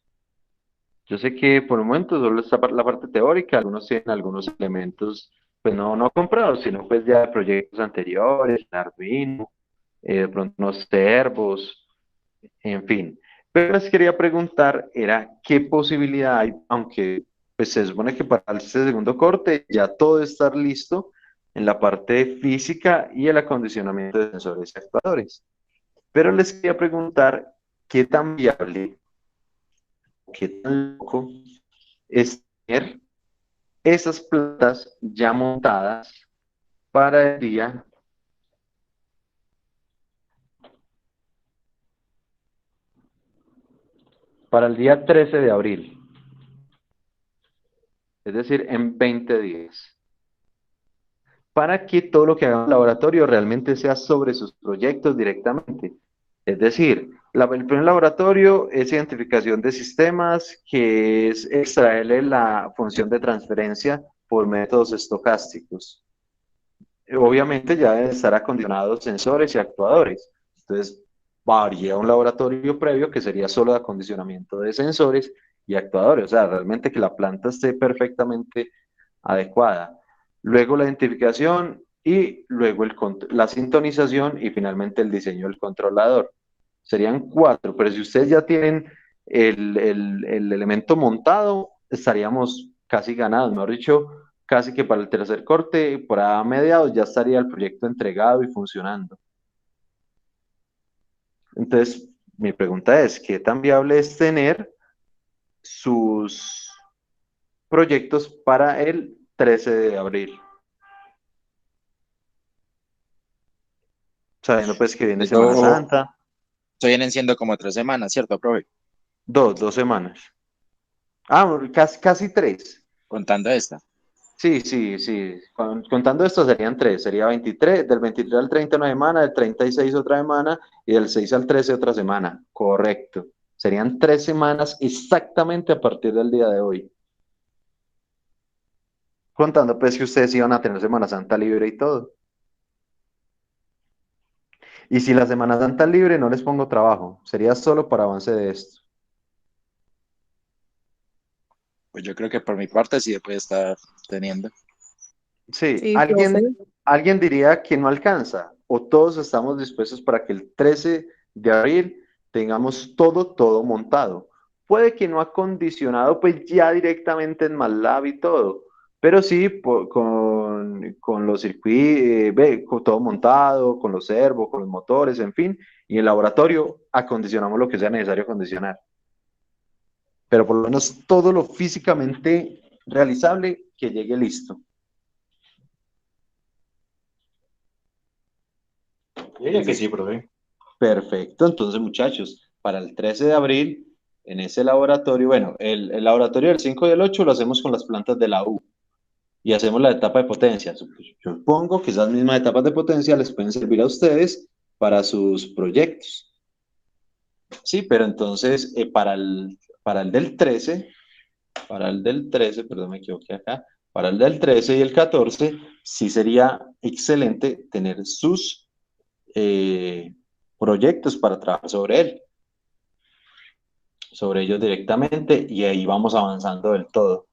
Yo sé que por el momento solo está la parte teórica, algunos tienen algunos elementos, pues no comprados, sino pues ya de proyectos anteriores, Arduino, de pronto unos servos, en fin. Pero les quería preguntar era qué posibilidad hay, aunque pues se supone que para este segundo corte ya todo está listo en la parte física y el acondicionamiento de sensores y actuadores. Pero les quería preguntar qué tan viable, qué tan loco es tener esas plantas ya montadas para el día para el día 13 de abril, es decir, en 20 días, para que todo lo que haga el laboratorio realmente sea sobre sus proyectos directamente. Es decir, el primer laboratorio es identificación de sistemas, que es extraerle la función de transferencia por métodos estocásticos. Obviamente ya deben estar acondicionados sensores y actuadores. Entonces, varía un laboratorio previo que sería solo de acondicionamiento de sensores y actuadores. O sea, realmente que la planta esté perfectamente adecuada. Luego la identificación y luego la sintonización y finalmente el diseño del controlador. Serían 4, pero si ustedes ya tienen el elemento montado, estaríamos casi ganados, mejor dicho, casi que para el tercer corte, por a mediados, ya estaría el proyecto entregado y funcionando. Entonces, mi pregunta es, ¿qué tan viable es tener sus proyectos para el 13 de abril? Sabiendo pues que viene Semana Santa. Esto vienen siendo como 3 semanas, ¿cierto, profe? 2 semanas. Casi 3. Contando esta. Sí. Contando esto serían 3. Sería 23, del 23 al 30 una semana, del 36 otra semana y del 6 al 13 otra semana. Correcto. Serían 3 semanas exactamente a partir del día de hoy. Contando pues que ustedes iban a tener Semana Santa libre y todo. Y si la Semana Santa libre no les pongo trabajo, sería solo para avance de esto. Pues yo creo que por mi parte sí puede estar teniendo. Sí, Sí, profe. alguien diría que no alcanza, o todos estamos dispuestos para que el 13 de abril tengamos todo montado. Puede que no acondicionado, pues ya directamente en MATLAB y todo, pero sí con los circuitos, con todo montado, con los servos, con los motores, en fin, y en el laboratorio acondicionamos lo que sea necesario acondicionar. Pero por lo menos todo lo físicamente realizable que llegue listo. Yo diría que sí, profe. Perfecto, entonces muchachos, para el 13 de abril, en ese laboratorio, bueno, el laboratorio del 5 y el 8 lo hacemos con las plantas de la U y hacemos la etapa de potencia. Yo supongo que esas mismas etapas de potencia les pueden servir a ustedes para sus proyectos. Sí, pero entonces para el del 13, perdón, me equivoqué acá, para el del 13 y el 14, sí sería excelente tener sus proyectos para trabajar sobre ellos directamente, y ahí vamos avanzando del todo.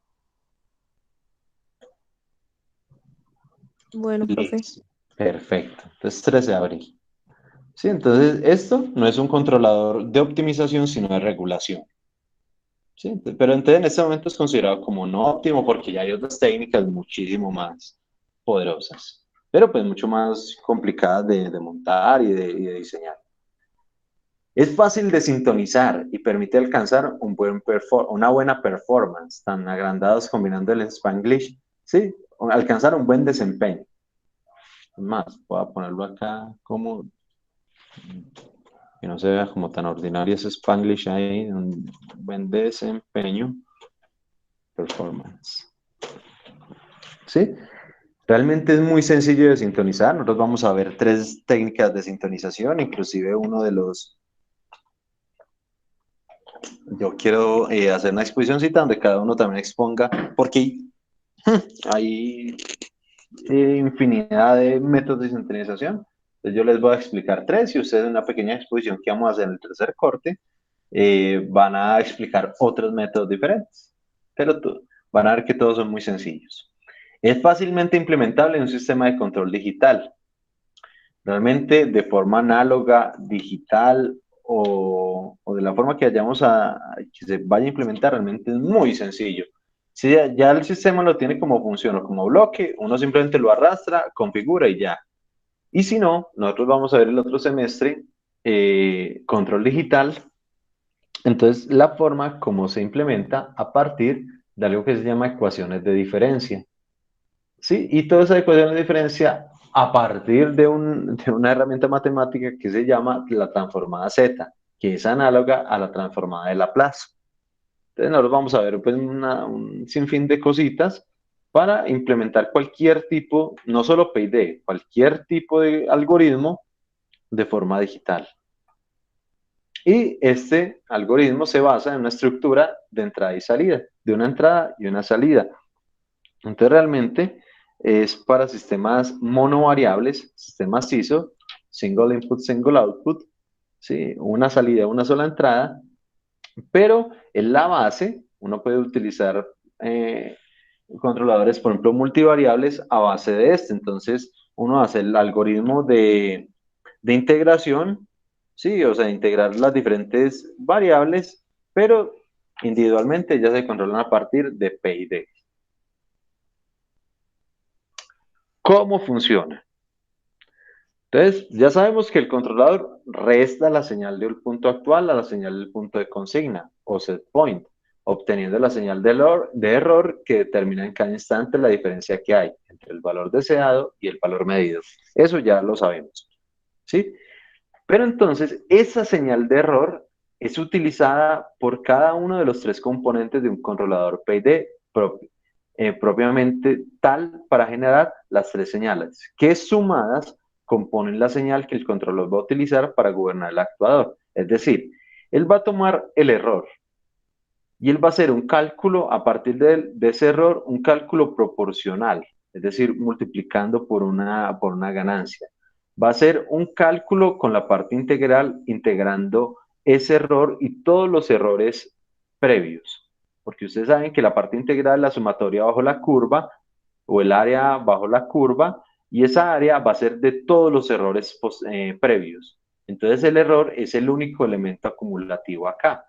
Bueno, profe. Listo. Perfecto. Entonces, 13 de abril. Sí, entonces esto no es un controlador de optimización, sino de regulación. Sí, pero entonces en este momento es considerado como no óptimo porque ya hay otras técnicas muchísimo más poderosas, pero pues mucho más complicadas de montar y de diseñar. Es fácil de sintonizar y permite alcanzar una buena performance, tan agrandados combinando el Spanglish, sí, alcanzar un buen desempeño. Es más, voy a ponerlo acá como, que no se vea como tan ordinario ese Spanglish ahí, un buen desempeño, performance. ¿Sí? Realmente es muy sencillo de sintonizar. Nosotros vamos a ver 3 técnicas de sintonización, inclusive yo quiero hacer una exposicióncita donde cada uno también exponga, porque hay infinidad de métodos de sintonización. Entonces yo les voy a explicar 3 y ustedes en una pequeña exposición que vamos a hacer en el tercer corte van a explicar otros métodos diferentes, pero van a ver que todos son muy sencillos. Es fácilmente implementable en un sistema de control digital. Realmente de forma análoga, digital o de la forma que que se vaya a implementar, realmente es muy sencillo. Si ya el sistema lo tiene como función o como bloque, uno simplemente lo arrastra, configura y ya. Y si no, nosotros vamos a ver el otro semestre control digital. Entonces, la forma como se implementa a partir de algo que se llama ecuaciones de diferencia. Sí, y toda esa ecuación de diferencia a partir de una herramienta matemática que se llama la transformada Z, que es análoga a la transformada de Laplace. Entonces, nosotros vamos a ver pues, un sinfín de cositas para implementar cualquier tipo, no solo PID, cualquier tipo de algoritmo de forma digital. Y este algoritmo se basa en una estructura de entrada y salida, de una entrada y una salida. Entonces, realmente es para sistemas monovariables, sistemas ISO, single input, single output, ¿sí? Una salida, una sola entrada, pero en la base uno puede utilizar controladores, por ejemplo, multivariables a base de este. Entonces, uno hace el algoritmo de integración, ¿sí? O sea, integrar las diferentes variables, pero individualmente ya se controlan a partir de P y D. ¿Cómo funciona? Entonces, ya sabemos que el controlador resta la señal del punto actual a la señal del punto de consigna, o set point, obteniendo la señal de error que determina en cada instante la diferencia que hay entre el valor deseado y el valor medido. Eso ya lo sabemos, ¿sí? Pero entonces, esa señal de error es utilizada por cada uno de los 3 componentes de un controlador PID propiamente tal para generar las 3 señales, que sumadas componen la señal que el controlador va a utilizar para gobernar el actuador. Es decir, Él va a tomar el error y él va a hacer un cálculo a partir de ese error, un cálculo proporcional, es decir, multiplicando por una ganancia. Va a hacer un cálculo con la parte integral, integrando ese error y todos los errores previos, porque ustedes saben que la parte integral es la sumatoria bajo la curva o el área bajo la curva, y esa área va a ser de todos los errores previos. Entonces el error es el único elemento acumulativo acá.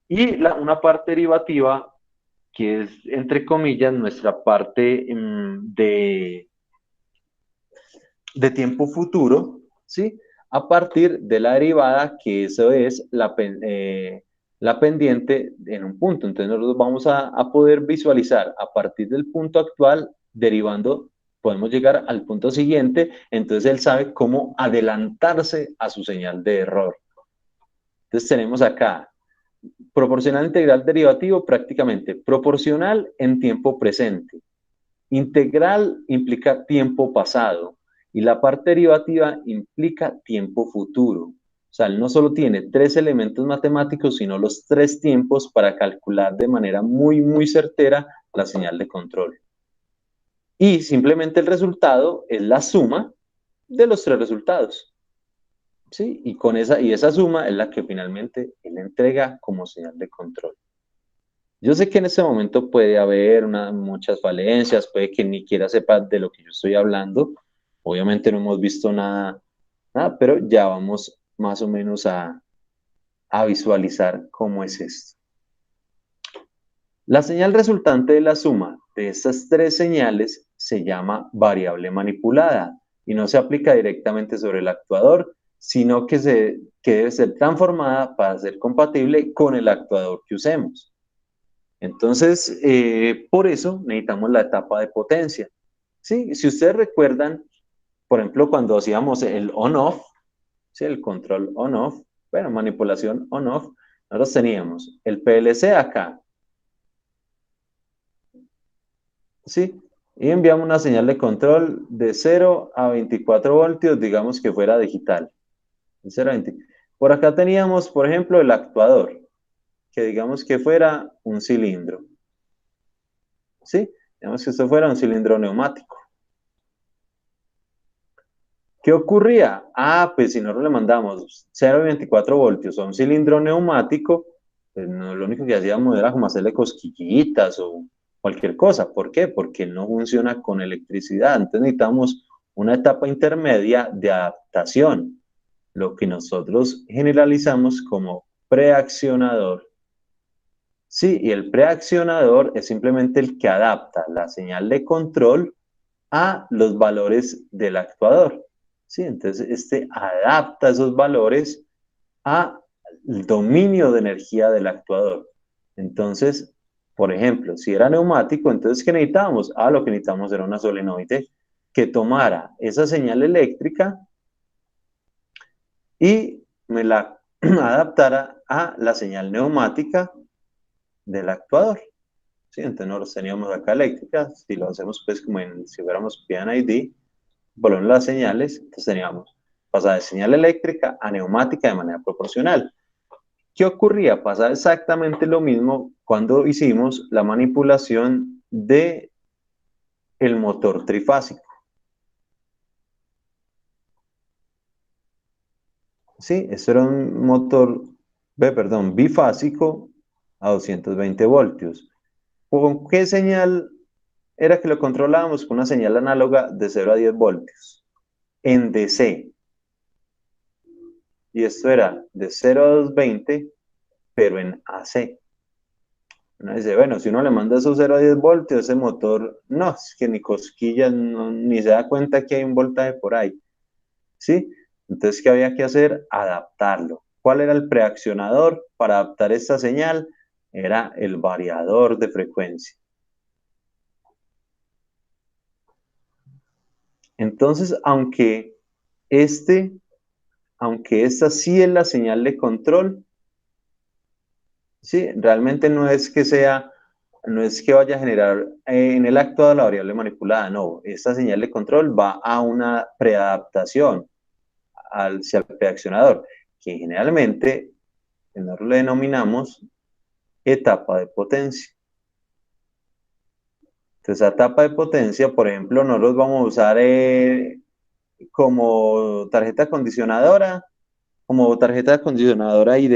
Y una parte derivativa, que es, entre comillas, nuestra parte de tiempo futuro, ¿sí? A partir de la derivada, que eso es la pendiente en un punto. Entonces nosotros vamos a poder visualizar a partir del punto actual, derivando, podemos llegar al punto siguiente, entonces él sabe cómo adelantarse a su señal de error. Entonces tenemos acá proporcional integral derivativo, prácticamente proporcional en tiempo presente. Integral implica tiempo pasado y la parte derivativa implica tiempo futuro. O sea, él no solo tiene 3 elementos matemáticos, sino los 3 tiempos para calcular de manera muy, muy certera la señal de control. Y simplemente el resultado es la suma de los 3 resultados. ¿Sí? Y esa suma es la que finalmente él entrega como señal de control. Yo sé que en ese momento puede haber muchas falencias, puede que ni siquiera sepa de lo que yo estoy hablando. Obviamente no hemos visto nada, pero ya vamos más o menos a visualizar cómo es esto. La señal resultante de la suma de estas 3 señales se llama variable manipulada y no se aplica directamente sobre el actuador, sino que debe ser transformada para ser compatible con el actuador que usemos. Entonces, por eso necesitamos la etapa de potencia. ¿Sí? Si ustedes recuerdan, por ejemplo, cuando hacíamos el on-off, ¿sí? El control on-off, bueno, manipulación on-off, nosotros teníamos el PLC acá, ¿sí? Y enviamos una señal de control de 0 a 24 voltios, digamos que fuera digital. De 0 a 20. Por acá teníamos, por ejemplo, el actuador, que digamos que fuera un cilindro. ¿Sí? Digamos que esto fuera un cilindro neumático. ¿Qué ocurría? Pues si nosotros le mandamos 0 a 24 voltios a un cilindro neumático, pues no, lo único que hacíamos era como hacerle cosquillitas o cualquier cosa. ¿Por qué? Porque no funciona con electricidad. Entonces necesitamos una etapa intermedia de adaptación, lo que nosotros generalizamos como preaccionador. Sí, y el preaccionador es simplemente el que adapta la señal de control a los valores del actuador. Sí, entonces este adapta esos valores al dominio de energía del actuador. Entonces, por ejemplo, si era neumático, entonces ¿qué necesitábamos? Lo que necesitábamos era una solenoide que tomara esa señal eléctrica y me la adaptara a la señal neumática del actuador. ¿Sí? Entonces nosotros teníamos acá eléctrica, si lo hacemos pues como si fuéramos PID, volvemos las señales, entonces teníamos pasada de señal eléctrica a neumática de manera proporcional. ¿Qué ocurría? Pasaba exactamente lo mismo cuando hicimos la manipulación de el motor trifásico. Sí, esto era un motor, bifásico a 220 voltios. ¿Con qué señal era que lo controlábamos? Con una señal análoga de 0 a 10 voltios en DC. Y esto era de 0 a 220, pero en AC. Uno dice, bueno, si uno le manda esos 0 a 10 voltios, ese motor, no, es que ni cosquillas, ni se da cuenta que hay un voltaje por ahí. ¿Sí? Entonces, ¿qué había que hacer? Adaptarlo. ¿Cuál era el preaccionador para adaptar esta señal? Era el variador de frecuencia. Entonces, aunque esta sí es la señal de control, ¿sí? Realmente no es que vaya a generar en el actuador la variable manipulada, no. Esta señal de control va a una preadaptación hacia el preaccionador, que generalmente que nosotros le denominamos etapa de potencia. Entonces, la etapa de potencia, por ejemplo, nosotros vamos a usar como tarjeta acondicionadora y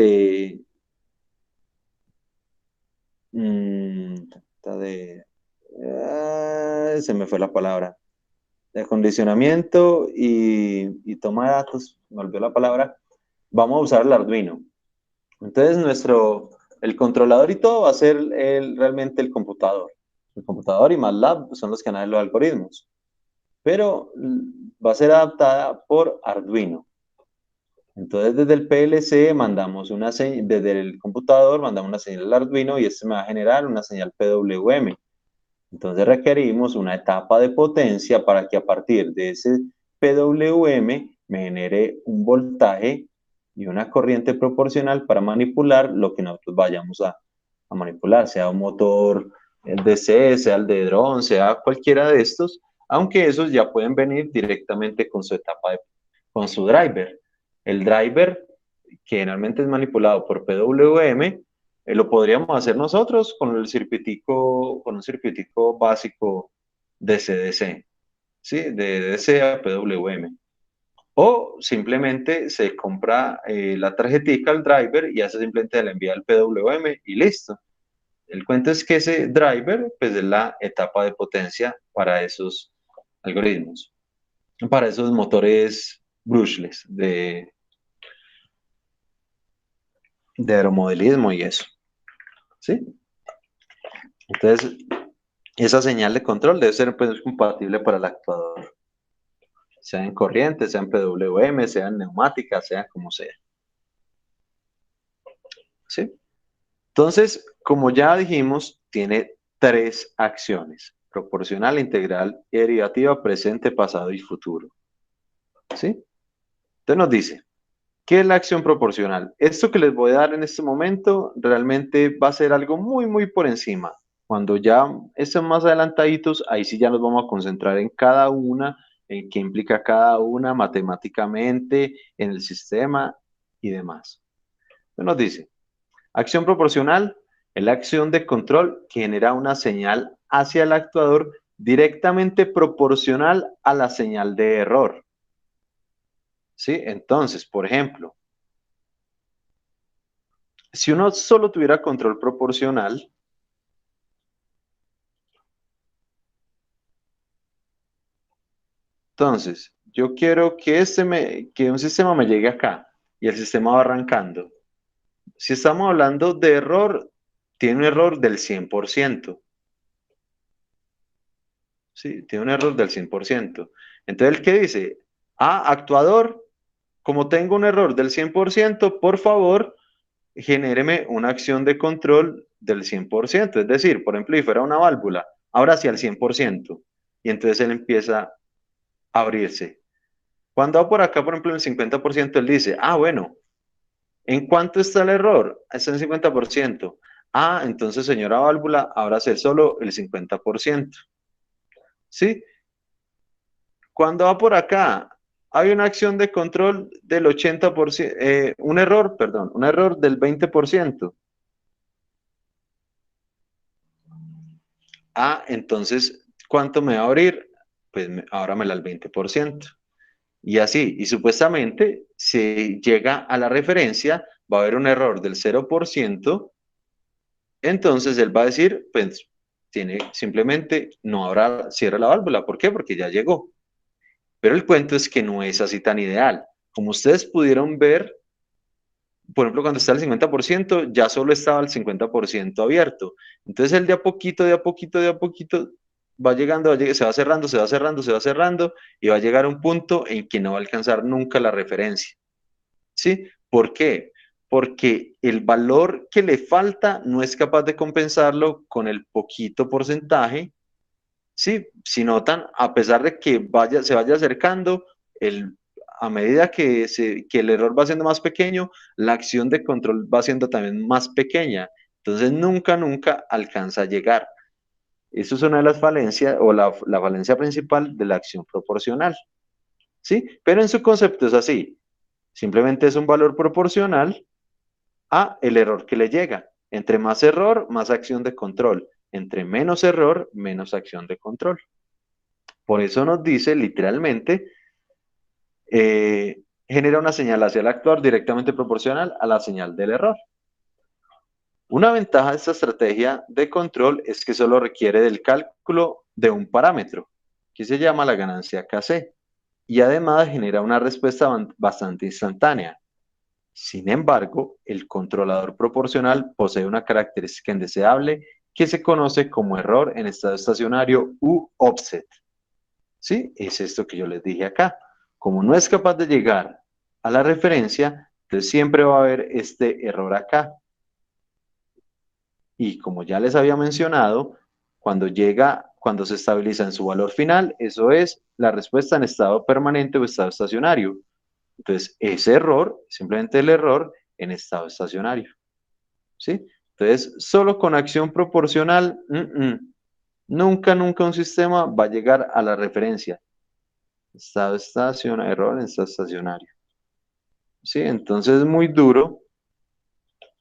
se me fue la palabra, de acondicionamiento y toma de datos, me olvidó la palabra. Vamos a usar el Arduino. Entonces, el controlador y todo va a ser realmente el computador. El computador y MATLAB son los que analizan los algoritmos. Pero va a ser adaptada por Arduino. Entonces, desde el PLC mandamos una señal, desde el computador mandamos una señal al Arduino y este me va a generar una señal PWM. Entonces, requerimos una etapa de potencia para que a partir de ese PWM me genere un voltaje y una corriente proporcional para manipular lo que nosotros vayamos a manipular, sea un motor DC, sea el de dron, sea cualquiera de estos, aunque esos ya pueden venir directamente con su con su driver. El driver, que generalmente es manipulado por PWM, lo podríamos hacer nosotros con un circuitico básico de CDC, ¿sí? De DC a PWM. O simplemente se compra la tarjetica al driver y hace simplemente la envía al PWM y listo. El cuento es que ese driver pues, es la etapa de potencia para esos algoritmos, para esos motores brushless de aeromodelismo y eso. ¿Sí? Entonces, esa señal de control debe ser pues, compatible para el actuador. Sea en corriente, sea en PWM, sea en neumática, sea como sea. ¿Sí? Entonces, como ya dijimos, tiene 3 acciones: proporcional, integral y derivativa, presente, pasado y futuro. ¿Sí? Entonces nos dice, ¿qué es la acción proporcional? Esto que les voy a dar en este momento realmente va a ser algo muy, muy por encima. Cuando ya estén más adelantaditos, ahí sí ya nos vamos a concentrar en cada una, en qué implica cada una matemáticamente, en el sistema y demás. Entonces nos dice, acción proporcional es la acción de control que genera una señal hacia el actuador directamente proporcional a la señal de error. ¿Sí? Entonces, por ejemplo, si uno solo tuviera control proporcional, entonces, yo quiero que un sistema me llegue acá y el sistema va arrancando. Si estamos hablando de error, tiene un error del 100%. Sí, tiene un error del 100%. Entonces, ¿el qué dice? Actuador, como tengo un error del 100%, por favor, genéreme una acción de control del 100%. Es decir, por ejemplo, si fuera una válvula, ahora sí al 100%. Y entonces él empieza a abrirse. Cuando va por acá, por ejemplo, en el 50%, él dice, bueno, ¿en cuánto está el error? Está en 50%. Entonces, señora válvula, ahora hacer solo el 50%. ¿Sí? Cuando va por acá, hay una acción de control del 80%, un error del 20%. Entonces, ¿cuánto me va a abrir? Pues ahora me la al 20%. Y así, y supuestamente, si llega a la referencia, va a haber un error del 0%, entonces él va a decir, pues, simplemente no habrá, cierra la válvula. ¿Por qué? Porque ya llegó. Pero el cuento es que no es así tan ideal. Como ustedes pudieron ver, por ejemplo, cuando está el 50%, ya solo estaba el 50% abierto. Entonces él de a poquito va llegando, se va cerrando, se va cerrando, se va cerrando, y va a llegar a un punto en que no va a alcanzar nunca la referencia. ¿Sí? ¿Por qué? Porque el valor que le falta no es capaz de compensarlo con el poquito porcentaje. Sí, si notan, a pesar de que se vaya acercando, a medida que el error va siendo más pequeño, la acción de control va siendo también más pequeña. Entonces nunca alcanza a llegar. Eso es una de las falencias, o la falencia principal de la acción proporcional. ¿Sí? Pero en su concepto es así. Simplemente es un valor proporcional a el error que le llega. Entre más error, más acción de control. Entre menos error, menos acción de control. Por eso nos dice literalmente, genera una señal hacia el actuar directamente proporcional a la señal del error. Una ventaja de esta estrategia de control es que solo requiere del cálculo de un parámetro, que se llama la ganancia KC, y además genera una respuesta bastante instantánea. Sin embargo, el controlador proporcional posee una característica indeseable que se conoce como error en estado estacionario u offset. ¿Sí? Es esto que yo les dije acá. Como no es capaz de llegar a la referencia, entonces siempre va a haber este error acá. Y como ya les había mencionado, cuando se estabiliza en su valor final, eso es la respuesta en estado permanente o estado estacionario. Entonces, ese error, simplemente el error en estado estacionario. ¿Sí? Entonces, solo con acción proporcional, nunca un sistema va a llegar a la referencia. Estado estacionario, error en estado estacionario. ¿Sí? Entonces, es muy duro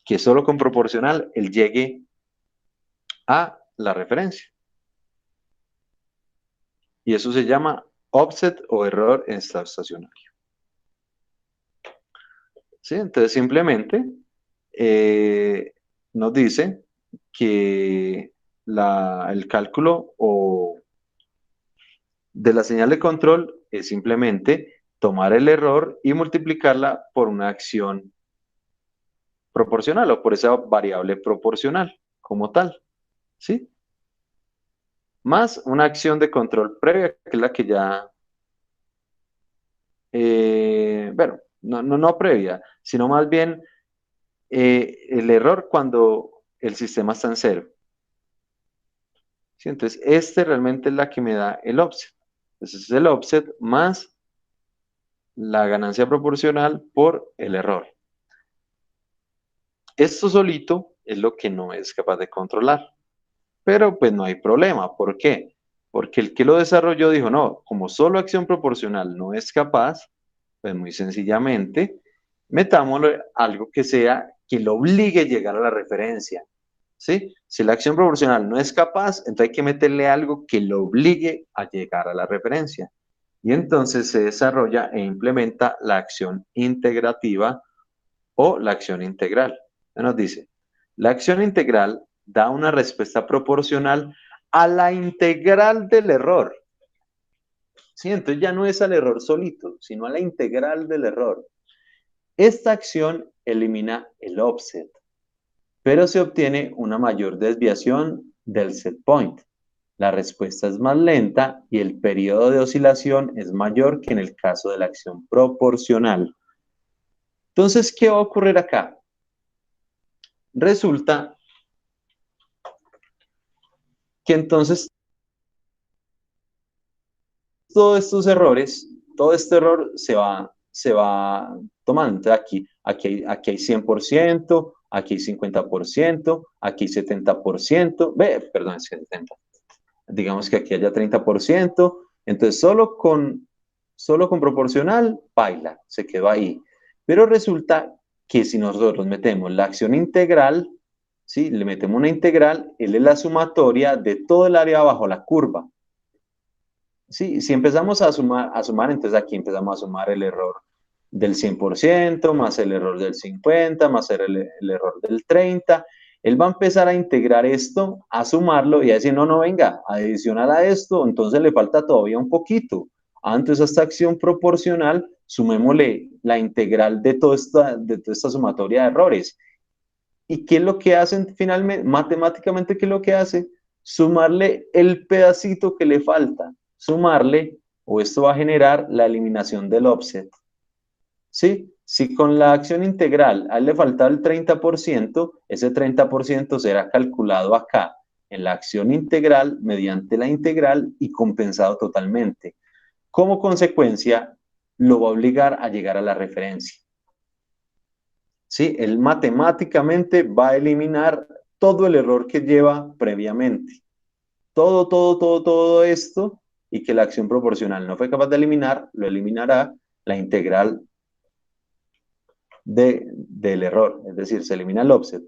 que solo con proporcional él llegue a la referencia. Y eso se llama offset o error en estado estacionario. ¿Sí? Entonces, simplemente nos dice que el cálculo de la señal de control es simplemente tomar el error y multiplicarla por una acción proporcional o por esa variable proporcional como tal, ¿sí? Más una acción de control previa, que es la que ya, bueno, no previa, sino más bien el error cuando el sistema está en cero. ¿Sí? Entonces, realmente es la que me da el offset. Entonces, es el offset más la ganancia proporcional por el error. Esto solito es lo que no es capaz de controlar. Pero pues no hay problema. ¿Por qué? Porque el que lo desarrolló dijo, no, como solo acción proporcional no es capaz, pues muy sencillamente, metámosle algo que sea que lo obligue a llegar a la referencia. ¿Sí? Si la acción proporcional no es capaz, entonces hay que meterle algo que lo obligue a llegar a la referencia. Y entonces se desarrolla e implementa la acción integrativa o la acción integral. Nos dice, la acción integral da una respuesta proporcional a la integral del error. Sí, entonces ya no es al error solito, sino a la integral del error. Esta acción elimina el offset, pero se obtiene una mayor desviación del set point. La respuesta es más lenta y el periodo de oscilación es mayor que en el caso de la acción proporcional. Entonces, ¿qué va a ocurrir acá? Resulta que entonces todos estos errores, todo este error se va tomando. Entonces aquí hay 100%, aquí hay 50%, aquí hay 70%, perdón, es 70. Digamos que aquí haya 30%, entonces solo con proporcional, baila, se quedó ahí. Pero resulta que si nosotros metemos la acción integral, ¿sí? Le metemos una integral, él es la sumatoria de todo el área bajo la curva. Sí, si empezamos a sumar, entonces aquí empezamos a sumar el error del 100%, más el error del 50%, más el error del 30%. Él va a empezar a integrar esto, a sumarlo y a decir, no, venga, adicional a esto, entonces le falta todavía un poquito. Entonces a esta acción proporcional, sumémosle la integral de toda esta sumatoria de errores. ¿Y qué es lo que hacen finalmente? Matemáticamente, ¿qué es lo que hace? Sumarle el pedacito que le falta. Sumarle, o esto va a generar la eliminación del offset. ¿Sí? Si con la acción integral a él le faltaba el 30%, ese 30% será calculado acá en la acción integral mediante la integral y compensado totalmente. Como consecuencia, lo va a obligar a llegar a la referencia. ¿Sí? Él matemáticamente va a eliminar todo el error que lleva previamente. Todo esto, y que la acción proporcional no fue capaz de eliminar, lo eliminará la integral del error, es decir, se elimina el offset.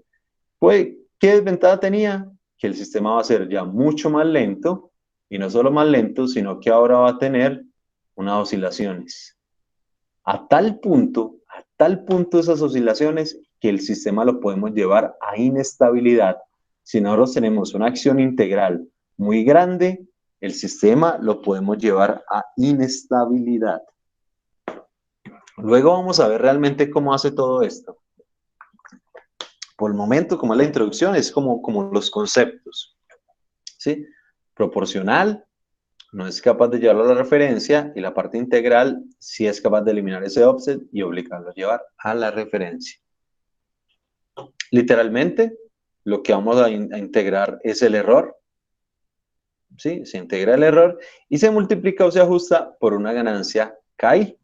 Pues, ¿qué desventaja tenía? Que el sistema va a ser ya mucho más lento, y no solo más lento, sino que ahora va a tener unas oscilaciones. A tal punto esas oscilaciones, que el sistema lo podemos llevar a inestabilidad. Si nosotros tenemos una acción integral muy grande, el sistema lo podemos llevar a inestabilidad. Luego vamos a ver realmente cómo hace todo esto. Por el momento, como es la introducción, es como los conceptos, ¿sí? Proporcional no es capaz de llevarlo a la referencia, y la parte integral sí es capaz de eliminar ese offset y obligarlo a llevar a la referencia. Literalmente, lo que vamos a integrar es el error, ¿sí? Se integra el error y se multiplica o se ajusta por una ganancia KI.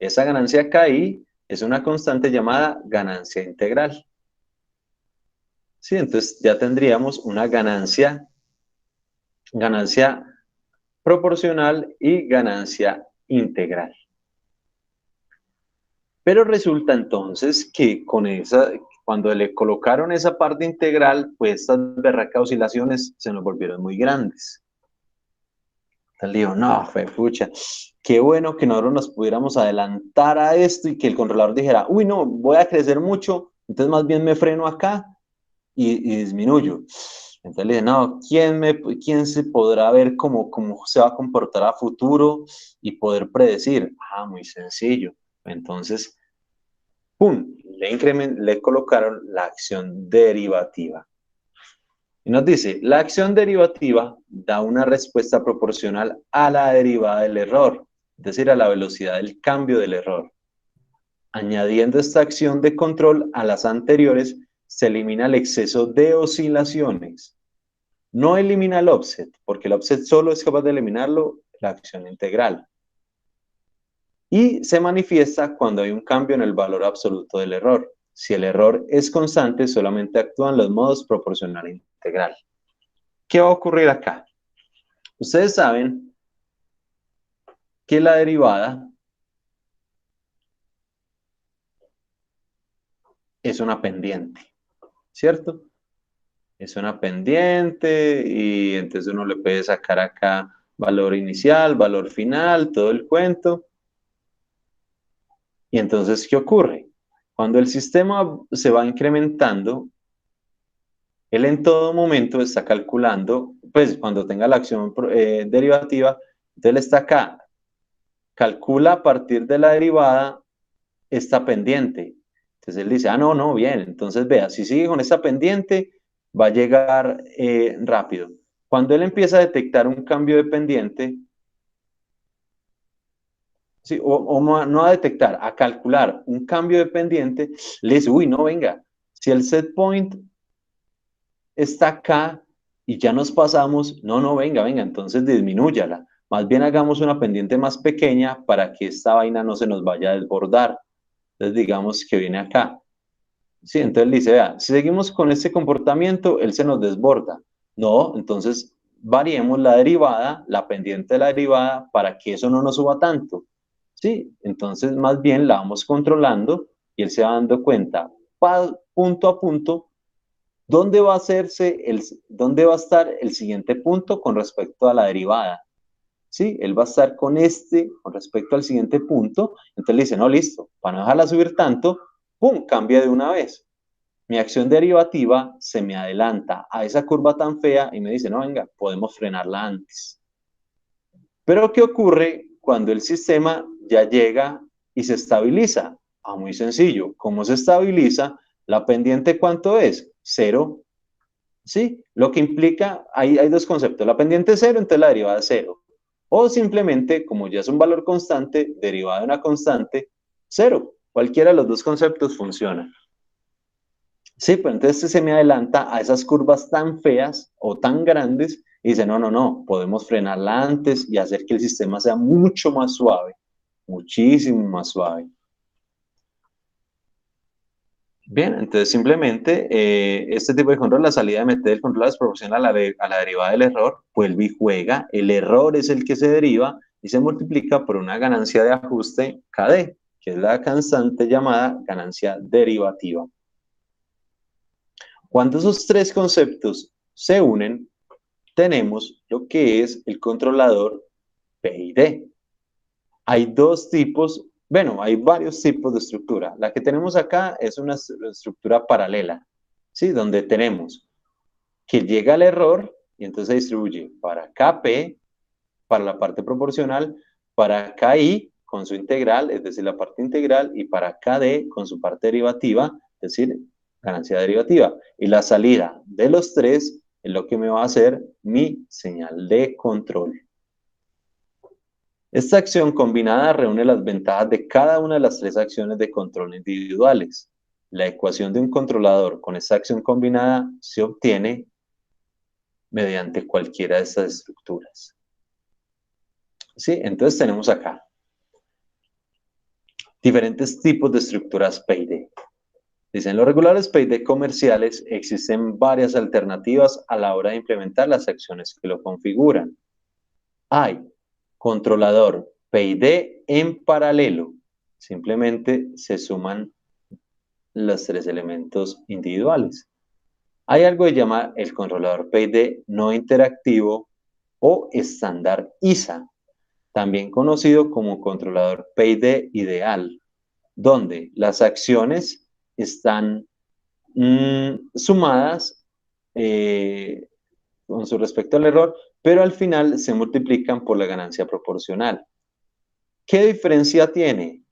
Esa ganancia KI es una constante llamada ganancia integral. Sí, entonces ya tendríamos una ganancia proporcional y ganancia integral. Pero resulta entonces que cuando le colocaron esa parte integral, pues estas berracas oscilaciones se nos volvieron muy grandes. Entonces digo, no, fue pucha, qué bueno que nosotros nos pudiéramos adelantar a esto y que el controlador dijera, uy, no, voy a crecer mucho, entonces más bien me freno acá y disminuyo. Entonces le dije, no, ¿quién se podrá ver cómo se va a comportar a futuro y poder predecir? Ah, muy sencillo. Entonces, ¡pum!, le colocaron la acción derivativa. Y nos dice, la acción derivativa da una respuesta proporcional a la derivada del error, es decir, a la velocidad del cambio del error. Añadiendo esta acción de control a las anteriores, se elimina el exceso de oscilaciones. No elimina el offset, porque el offset solo es capaz de eliminarlo la acción integral. Y se manifiesta cuando hay un cambio en el valor absoluto del error. Si el error es constante, solamente actúan los modos proporcional e integral. ¿Qué va a ocurrir acá? Ustedes saben que la derivada es una pendiente, ¿cierto? Es una pendiente y entonces uno le puede sacar acá valor inicial, valor final, todo el cuento. Y entonces, ¿qué ocurre? Cuando el sistema se va incrementando, él en todo momento está calculando, pues cuando tenga la acción derivativa, entonces él está acá, calcula a partir de la derivada esta pendiente. Entonces él dice, ah, no, bien, entonces vea, si sigue con esta pendiente, va a llegar rápido. Cuando él empieza a detectar un cambio de pendiente, sí, o no a detectar, a calcular un cambio de pendiente, le dice, uy, no, venga, si el set point está acá y ya nos pasamos, no, venga, entonces disminúyala. Más bien hagamos una pendiente más pequeña para que esta vaina no se nos vaya a desbordar. Entonces digamos que viene acá. Sí, entonces le dice, vea, si seguimos con este comportamiento, él se nos desborda. No, entonces variemos la derivada, la pendiente de la derivada, para que eso no nos suba tanto. Sí, entonces más bien la vamos controlando y él se va dando cuenta, punto a punto, dónde va a estar el siguiente punto con respecto a la derivada. Sí, él va a estar con respecto al siguiente punto. Entonces le dice, no, listo, para no dejarla subir tanto, ¡pum!, cambia de una vez. Mi acción derivativa se me adelanta a esa curva tan fea y me dice, no, venga, podemos frenarla antes. Pero ¿qué ocurre cuando el sistema ya llega y se estabiliza? Ah, muy sencillo. ¿Cómo se estabiliza? La pendiente, ¿cuánto es? 0. ¿Sí? Lo que implica, hay dos conceptos. La pendiente es 0, entonces la derivada es 0. O simplemente, como ya es un valor constante, derivada de una constante, 0. Cualquiera de los dos conceptos funciona. Sí, pero entonces se me adelanta a esas curvas tan feas o tan grandes y dice, no, podemos frenarla antes y hacer que el sistema sea mucho más suave, muchísimo más suave. Bien, entonces simplemente este tipo de control, la salida de meter el control es proporcional a la derivada del error, vuelve y juega, el error es el que se deriva y se multiplica por una ganancia de ajuste KD, que es la constante llamada ganancia derivativa. Cuando esos tres conceptos se unen, tenemos lo que es el controlador PID. Hay dos tipos, bueno, hay varios tipos de estructura. La que tenemos acá es una estructura paralela, ¿sí? Donde tenemos que llega el error y entonces se distribuye para KP, para la parte proporcional, para KI con su integral, es decir, la parte integral, y para KD con su parte derivativa, es decir, ganancia derivativa. Y la salida de los tres es lo que me va a hacer mi señal de control. Esta acción combinada reúne las ventajas de cada una de las tres acciones de control individuales. La ecuación de un controlador con esta acción combinada se obtiene mediante cualquiera de estas estructuras. ¿Sí? Entonces tenemos acá diferentes tipos de estructuras PID. Dicen, los reguladores PID comerciales existen varias alternativas a la hora de implementar las acciones que lo configuran. Hay controlador PID en paralelo. Simplemente se suman los tres elementos individuales. Hay algo que se llama el controlador PID no interactivo o estándar ISA, también conocido como controlador PID ideal, donde las acciones están sumadas con su respecto al error, pero al final se multiplican por la ganancia proporcional. ¿Qué diferencia tiene?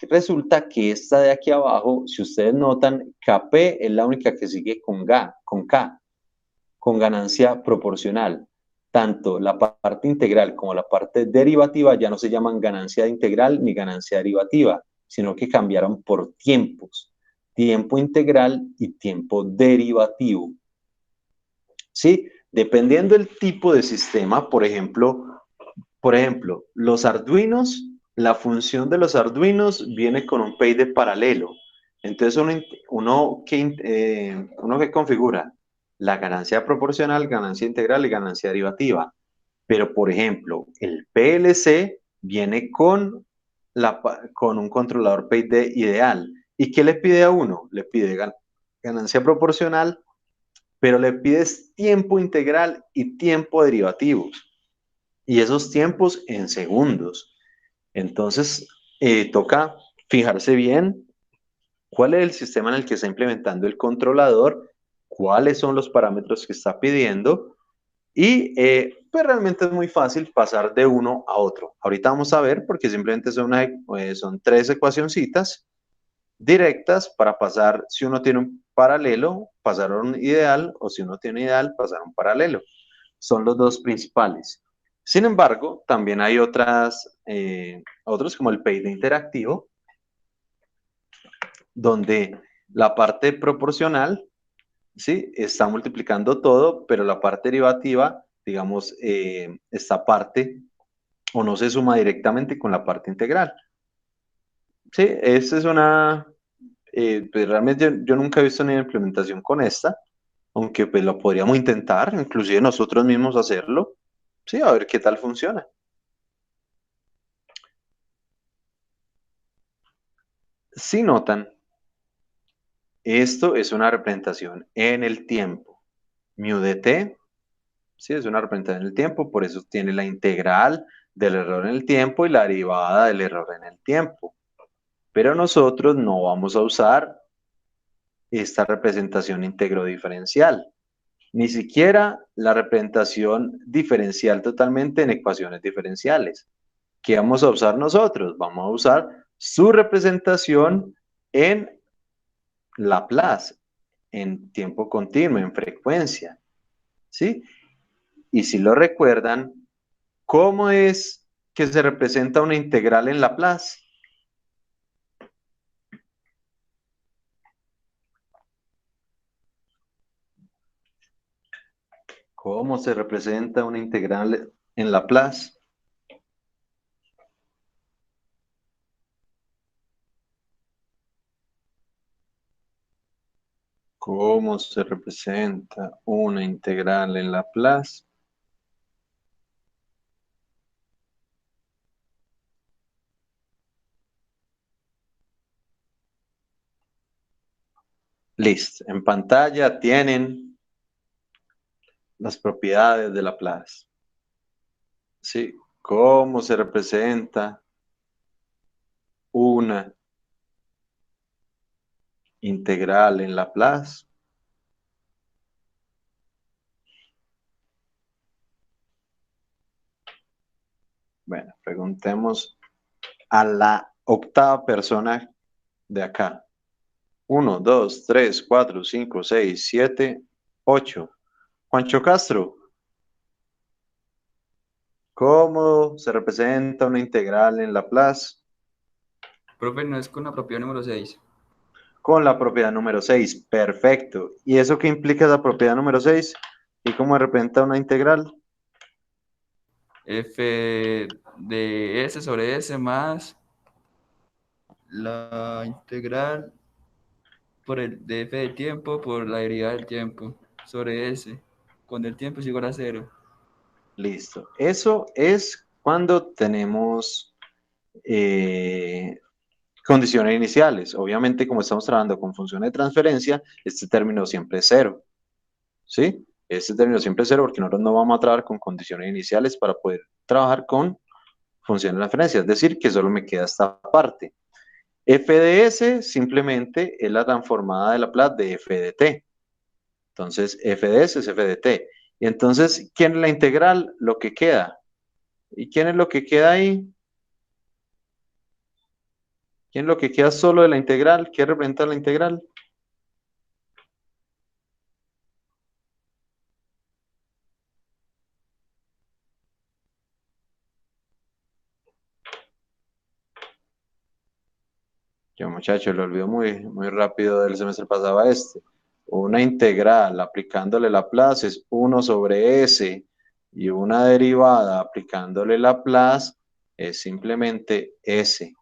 Resulta que esta de aquí abajo, si ustedes notan, KP es la única que sigue con K, con ganancia proporcional. Tanto la parte integral como la parte derivativa ya no se llaman ganancia integral ni ganancia derivativa, sino que cambiaron por tiempos. Tiempo integral y tiempo derivativo. ¿Sí? Dependiendo del tipo de sistema, por ejemplo, los Arduinos, la función de los Arduinos viene con un PID paralelo. Entonces uno que configura la ganancia proporcional, ganancia integral y ganancia derivativa. Pero, por ejemplo, el PLC viene con un controlador PID ideal. ¿Y qué le pide a uno? Le pide ganancia proporcional, pero le pides tiempo integral y tiempo derivativo. Y esos tiempos en segundos. Entonces, toca fijarse bien cuál es el sistema en el que está implementando el controlador, cuáles son los parámetros que está pidiendo y pues realmente es muy fácil pasar de uno a otro. Ahorita vamos a ver porque simplemente son tres ecuacioncitas directas para pasar, si uno tiene un paralelo, pasar a un ideal, o si uno tiene ideal, pasar a un paralelo. Son los dos principales. Sin embargo, también hay otros como el PID interactivo, donde la parte proporcional, ¿sí? Está multiplicando todo, pero la parte derivativa, digamos, esta parte o no se suma directamente con la parte integral. Sí, esta es pues realmente yo nunca he visto ni implementación con esta, aunque pues lo podríamos intentar, inclusive nosotros mismos hacerlo, sí, a ver qué tal funciona. Si notan, esto es una representación en el tiempo. Mu de t, sí, es una representación en el tiempo, por eso tiene la integral del error en el tiempo y la derivada del error en el tiempo. Pero nosotros no vamos a usar esta representación íntegro diferencial, ni siquiera la representación diferencial totalmente en ecuaciones diferenciales. ¿Qué vamos a usar nosotros? Vamos a usar su representación en Laplace, en tiempo continuo, en frecuencia, ¿sí? Y si lo recuerdan, ¿cómo es que se representa una integral en Laplace? ¿Cómo se representa una integral en Laplace? ¿Cómo se representa una integral en Laplace? Listo. En pantalla tienen las propiedades de Laplace. ¿Sí? ¿Cómo se representa una integral en Laplace? Bueno, preguntemos a la octava persona de acá. 1, 2, 3, 4, 5, 6, 7, 8. Juancho Castro, ¿cómo se representa una integral en Laplace? Profe, no es con la propiedad número 6. Con la propiedad número 6. Perfecto. ¿Y eso qué implica la propiedad número 6? ¿Y cómo representa una integral? F de S sobre S más la integral por el de F de tiempo por la derivada del tiempo sobre S, cuando el tiempo es igual a 0. Listo. Eso es cuando tenemos condiciones iniciales. Obviamente, como estamos trabajando con funciones de transferencia, este término siempre es 0. ¿Sí? Este término siempre es 0 porque nosotros no vamos a trabajar con condiciones iniciales para poder trabajar con funciones de transferencia. Es decir, que solo me queda esta parte. F de S simplemente es la transformada de Laplace de F de T. Entonces, F de S es F de T. Y entonces, ¿quién es la integral? Lo que queda. ¿Y quién es lo que queda ahí? ¿Quién es lo que queda solo de la integral? ¿Qué representa la integral? Yo, muchacho, lo olvido muy rápido del semestre pasado a este. Una integral aplicándole Laplace es 1 sobre S y una derivada aplicándole Laplace es simplemente S.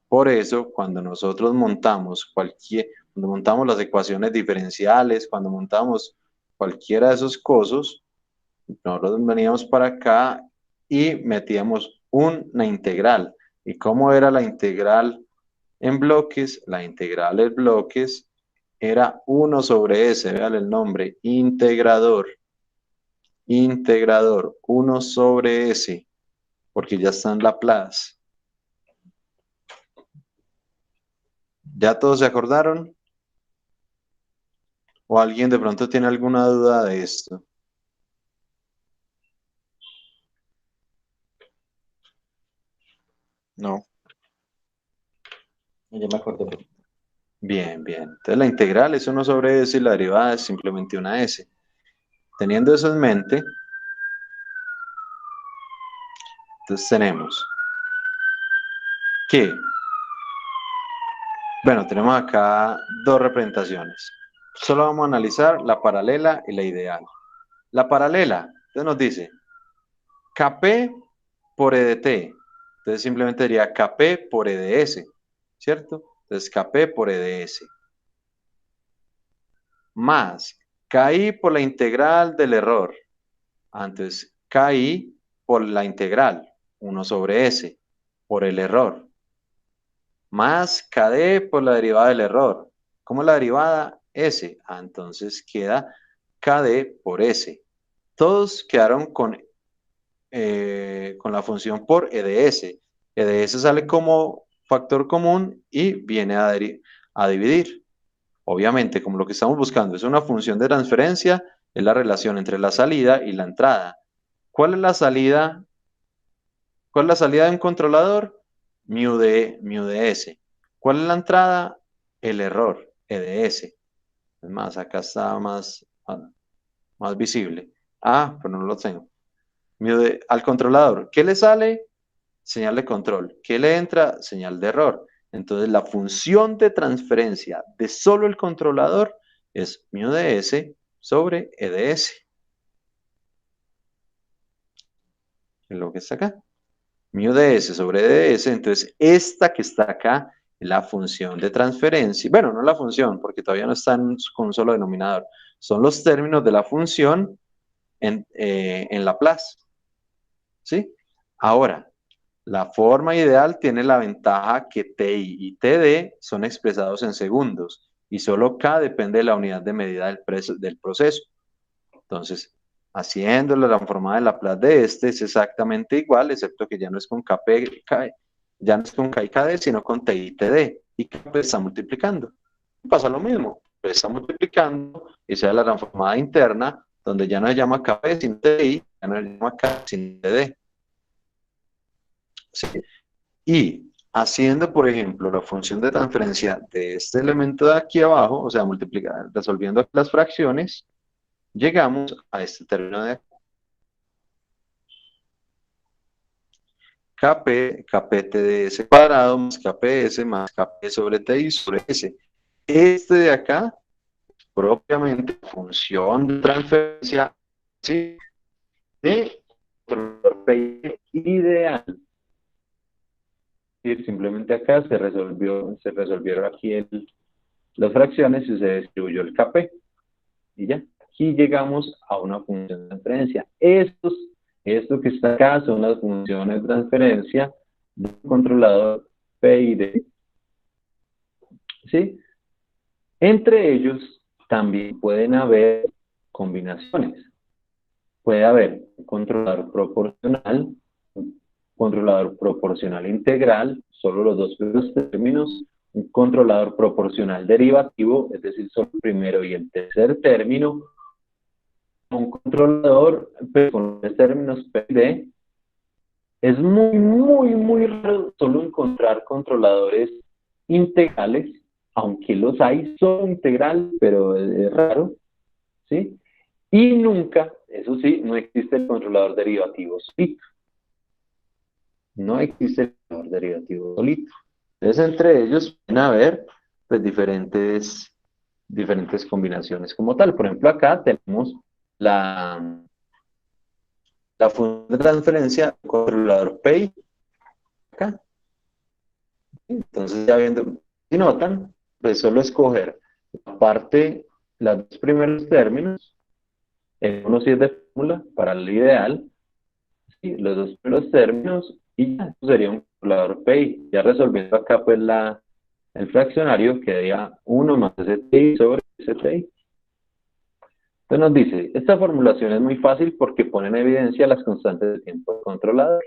Por eso, cuando nosotros cuando montamos las ecuaciones diferenciales, cuando montamos cualquiera de esos cosos, nosotros veníamos para acá y metíamos una integral. ¿Y cómo era la integral en bloques? La integral en bloques era 1 sobre S, vean el nombre, integrador. Integrador, 1 sobre S, porque ya está en Laplace. ¿Ya todos se acordaron? ¿O alguien de pronto tiene alguna duda de esto? No. Ya me acordé. Bien, bien. Entonces la integral es 1 sobre S y la derivada es simplemente una S. Teniendo eso en mente, entonces tenemos que, bueno, tenemos acá dos representaciones. Solo vamos a analizar la paralela y la ideal. La paralela, entonces nos dice Kp por E de t. Entonces simplemente diría Kp por E de S, ¿cierto? Entonces Kp por E de S. Más KI por la integral del error. Entonces KI por la integral, 1 sobre S, por el error. Más KD por la derivada del error. ¿Cómo es la derivada? S. Entonces queda KD por S. Todos quedaron con la función por E de S. E de S sale como factor común y viene a dividir. Obviamente, como lo que estamos buscando es una función de transferencia, es la relación entre la salida y la entrada. ¿Cuál es la salida? ¿Cuál es la salida de un controlador? Mu de S. ¿Cuál es la entrada? El error, E de S. Es más, acá está más visible. Pero no lo tengo. Al controlador, ¿qué le sale? Señal de control. ¿Qué le entra? Señal de error. Entonces, la función de transferencia de solo el controlador es mu de S sobre E de S. Es lo que está acá. Mu de S sobre E de S. Entonces, esta que está acá es la función de transferencia. Bueno, no la función, porque todavía no está con un solo denominador. Son los términos de la función en Laplace. ¿Sí? Ahora, La forma ideal tiene la ventaja que TI y TD son expresados en segundos y solo K depende de la unidad de medida del proceso. Entonces, haciendo la transformada de Laplace de este es exactamente igual, excepto que ya no es con ya no es con K y KD, sino con TI y TD. Y K está multiplicando. Pasa lo mismo, está multiplicando y se da la transformada interna, donde ya no se llama KP sin TI, ya no se llama K sin TD. ¿Sí? Y haciendo, por ejemplo, la función de transferencia de este elemento de aquí abajo, o sea, resolviendo las fracciones, llegamos a este término de aquí. KP, KPTDS cuadrado más KPS más KP sobre TI sobre S. Este de acá, propiamente función de transferencia, ¿sí? De PI ideal. Y simplemente acá se resolvieron aquí las fracciones y se distribuyó el KP. Y ya, aquí llegamos a una función de transferencia. Esto que está acá son las funciones de transferencia del controlador PID. ¿Sí? Entre ellos también pueden haber combinaciones. Puede haber un controlador proporcional integral, solo los dos primeros términos, un controlador proporcional derivativo, es decir, solo el primero y el tercer término, un controlador con los términos PD. Es muy raro solo encontrar controladores integrales, aunque los hay, son integral, pero es raro, ¿sí? Y nunca, eso sí, no existe el controlador derivativo solito. No existe el controlador derivativo solito. Entonces, entre ellos pueden haber pues, diferentes combinaciones como tal. Por ejemplo, acá tenemos la función de transferencia del controlador PI. Acá. Entonces, ya viendo, si notan, pues solo escoger aparte los dos primeros términos, el uno sí es de fórmula para el ideal, ¿sí? Los dos primeros términos, y ya eso sería un controlador PI. Ya resolviendo acá, pues el fraccionario quedaría 1 más STI sobre STI. Entonces nos dice, esta formulación es muy fácil porque pone en evidencia las constantes de tiempo del controlador.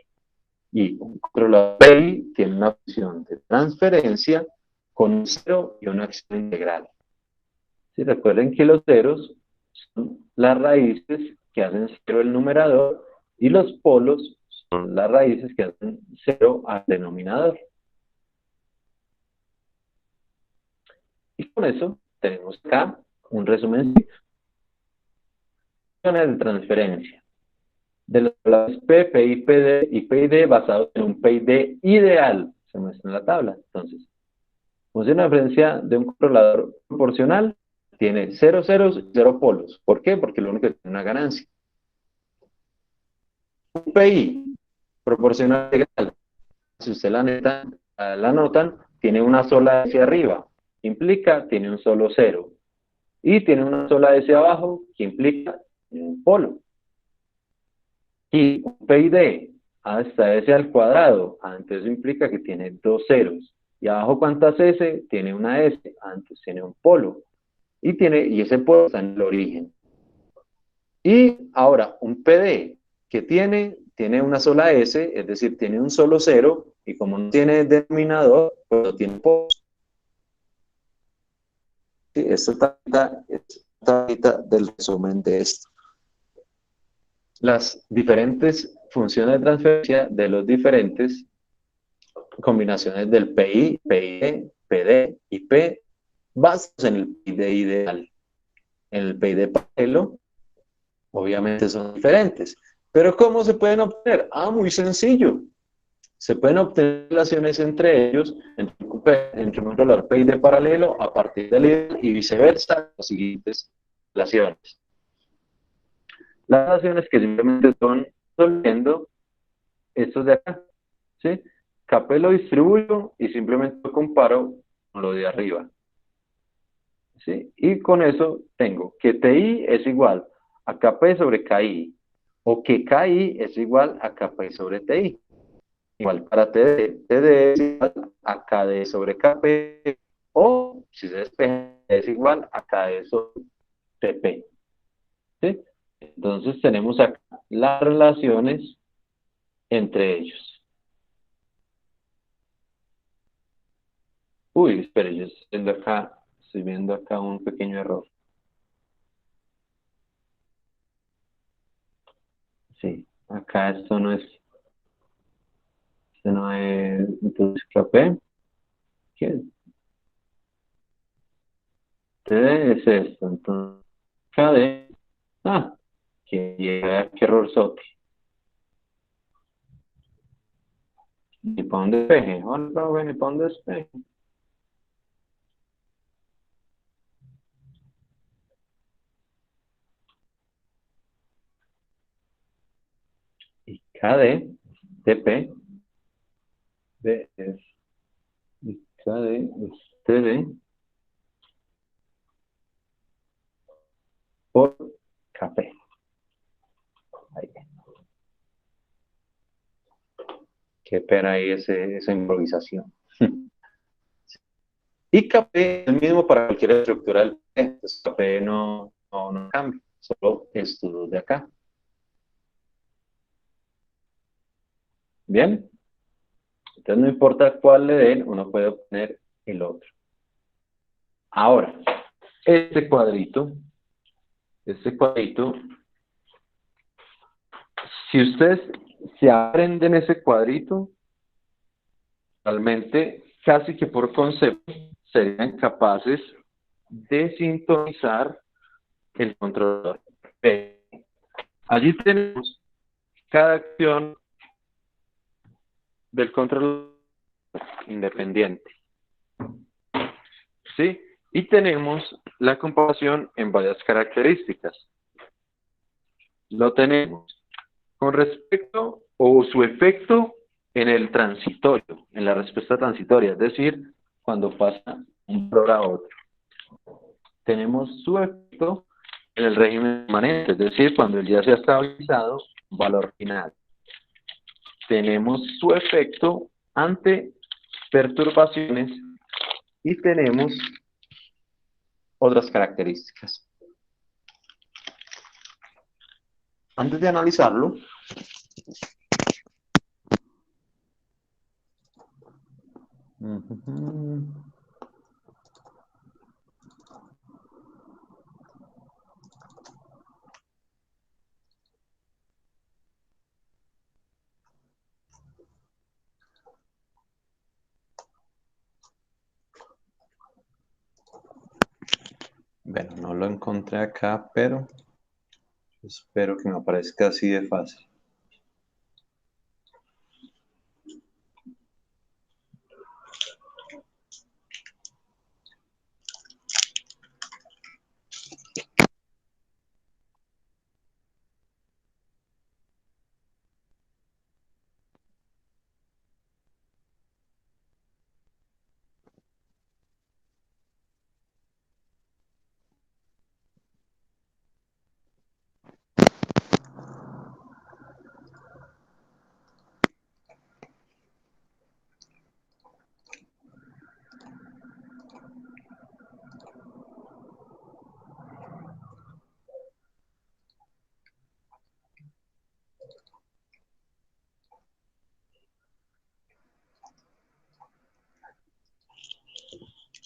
Y un controlador PI tiene una función de transferencia con un cero y una acción integral. ¿Sí? Recuerden que los ceros son las raíces que hacen cero el numerador y los polos son las raíces que hacen cero al denominador. Y con eso tenemos acá un resumen de transferencia de los P, PI, PD y PID basados en un PID ideal, se muestra en la tabla. Entonces, función de transferencia de un controlador proporcional tiene 0 ceros y 0 polos. ¿Por qué? Porque lo único que tiene una ganancia. Un PI proporcional integral, si usted la notan, tiene una sola S arriba, implica tiene un solo cero. Y tiene una sola S abajo, que implica un polo. Y un PID hasta S al cuadrado, entonces implica que tiene dos ceros. Y abajo, ¿cuántas S? Tiene una S, antes tiene un polo. Y ese polo está en el origen. Y ahora, un PD que tiene una sola S, es decir, tiene un solo cero, y como no tiene denominador, pues no tiene polo. Sí, esta tablita del resumen de esto. Las diferentes funciones de transferencia de los diferentes combinaciones del PI, PID, PD y P basados en el PID ideal. En el PID paralelo, obviamente son diferentes. Pero ¿cómo se pueden obtener? Muy sencillo. Se pueden obtener relaciones entre ellos, entre un controlador PID paralelo a partir del ideal y viceversa, las siguientes relaciones. Las relaciones que simplemente son resolviendo estos de acá, ¿sí? KP lo distribuyo y simplemente lo comparo con lo de arriba, ¿sí? Y con eso tengo que TI es igual a KP sobre KI, o que KI es igual a KP sobre TI. igual para TD. TD es igual a KD sobre KP, o si se despeja, es igual a KD sobre TP. ¿Sí? Entonces tenemos acá las relaciones entre ellos. Uy, espere, yo estoy viendo acá un pequeño error. Sí, acá esto no es, entonces KP, ¿qué es? TD es esto, entonces KD, qué error sote. Ni para un despeje, hola, profe, ni para un despeje. Y KD, TP, D es, y KD es TD por KP. Ahí. Qué pena ahí esa improvisación. Y KP es el mismo para cualquier estructura del P. Entonces, KP no cambia, solo estos dos de acá. Bien. Entonces no importa cuál le den, uno puede obtener el otro. Ahora, este cuadrito, si ustedes se aprenden ese cuadrito, realmente casi que por concepto serían capaces de sintonizar el controlador. Allí tenemos cada acción del controlador independiente. ¿Sí? Y tenemos la comparación en varias características. Lo tenemos con respecto o su efecto en el transitorio, en la respuesta transitoria, es decir, cuando pasa un valor a otro. Tenemos su efecto en el régimen permanente, es decir, cuando el ya se ha estabilizado un valor final. Tenemos su efecto ante perturbaciones y tenemos otras características. Antes de analizarlo, bueno, no lo encontré acá, pero espero que me aparezca así de fácil.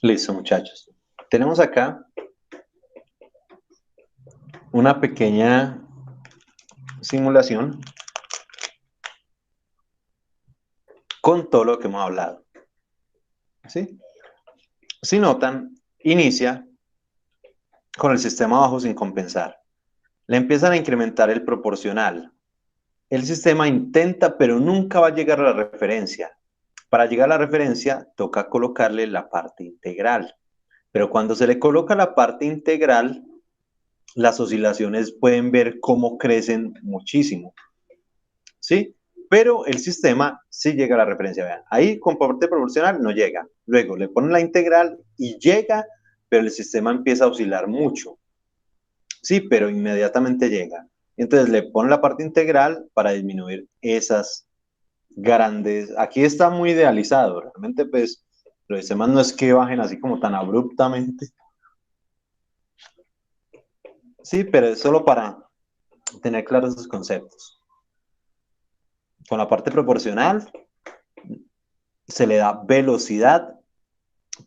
Listo, muchachos. Tenemos acá una pequeña simulación con todo lo que hemos hablado. ¿Sí? Si notan, inicia con el sistema bajo sin compensar. Le empiezan a incrementar el proporcional. El sistema intenta, pero nunca va a llegar a la referencia. Para llegar a la referencia, toca colocarle la parte integral. Pero cuando se le coloca la parte integral, las oscilaciones pueden ver cómo crecen muchísimo. ¿Sí? Pero el sistema sí llega a la referencia. Vean, ahí con parte proporcional no llega. Luego le ponen la integral y llega, pero el sistema empieza a oscilar mucho. Sí, pero inmediatamente llega. Entonces le ponen la parte integral para disminuir esas grandes, aquí está muy idealizado, realmente pues los sistemas no es que bajen así como tan abruptamente, sí, pero es solo para tener claros esos conceptos. Con la parte proporcional se le da velocidad,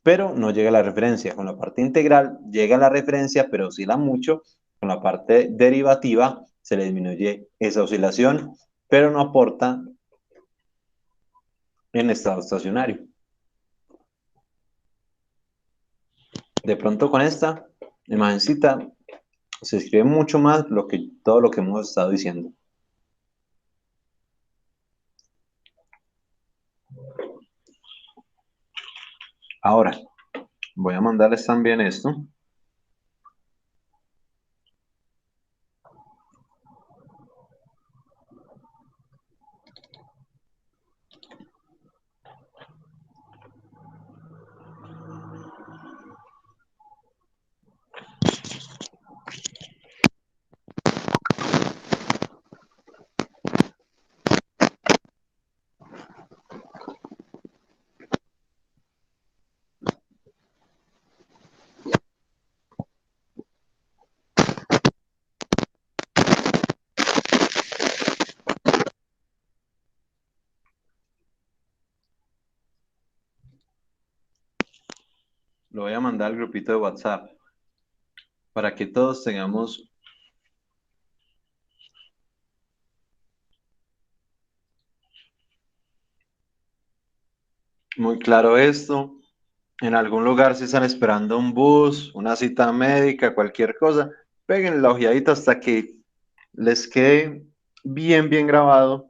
pero no llega a la referencia. Con la parte integral llega a la referencia, pero oscila mucho. Con la parte derivativa se le disminuye esa oscilación, pero no aporta en estado estacionario. De pronto con esta imagencita se escribe mucho más todo lo que hemos estado diciendo. Ahora, voy a mandarles también esto. Lo voy a mandar al grupito de WhatsApp para que todos tengamos muy claro esto. En algún lugar si están esperando un bus, una cita médica, cualquier cosa, peguen la ojeadita hasta que les quede bien, bien grabado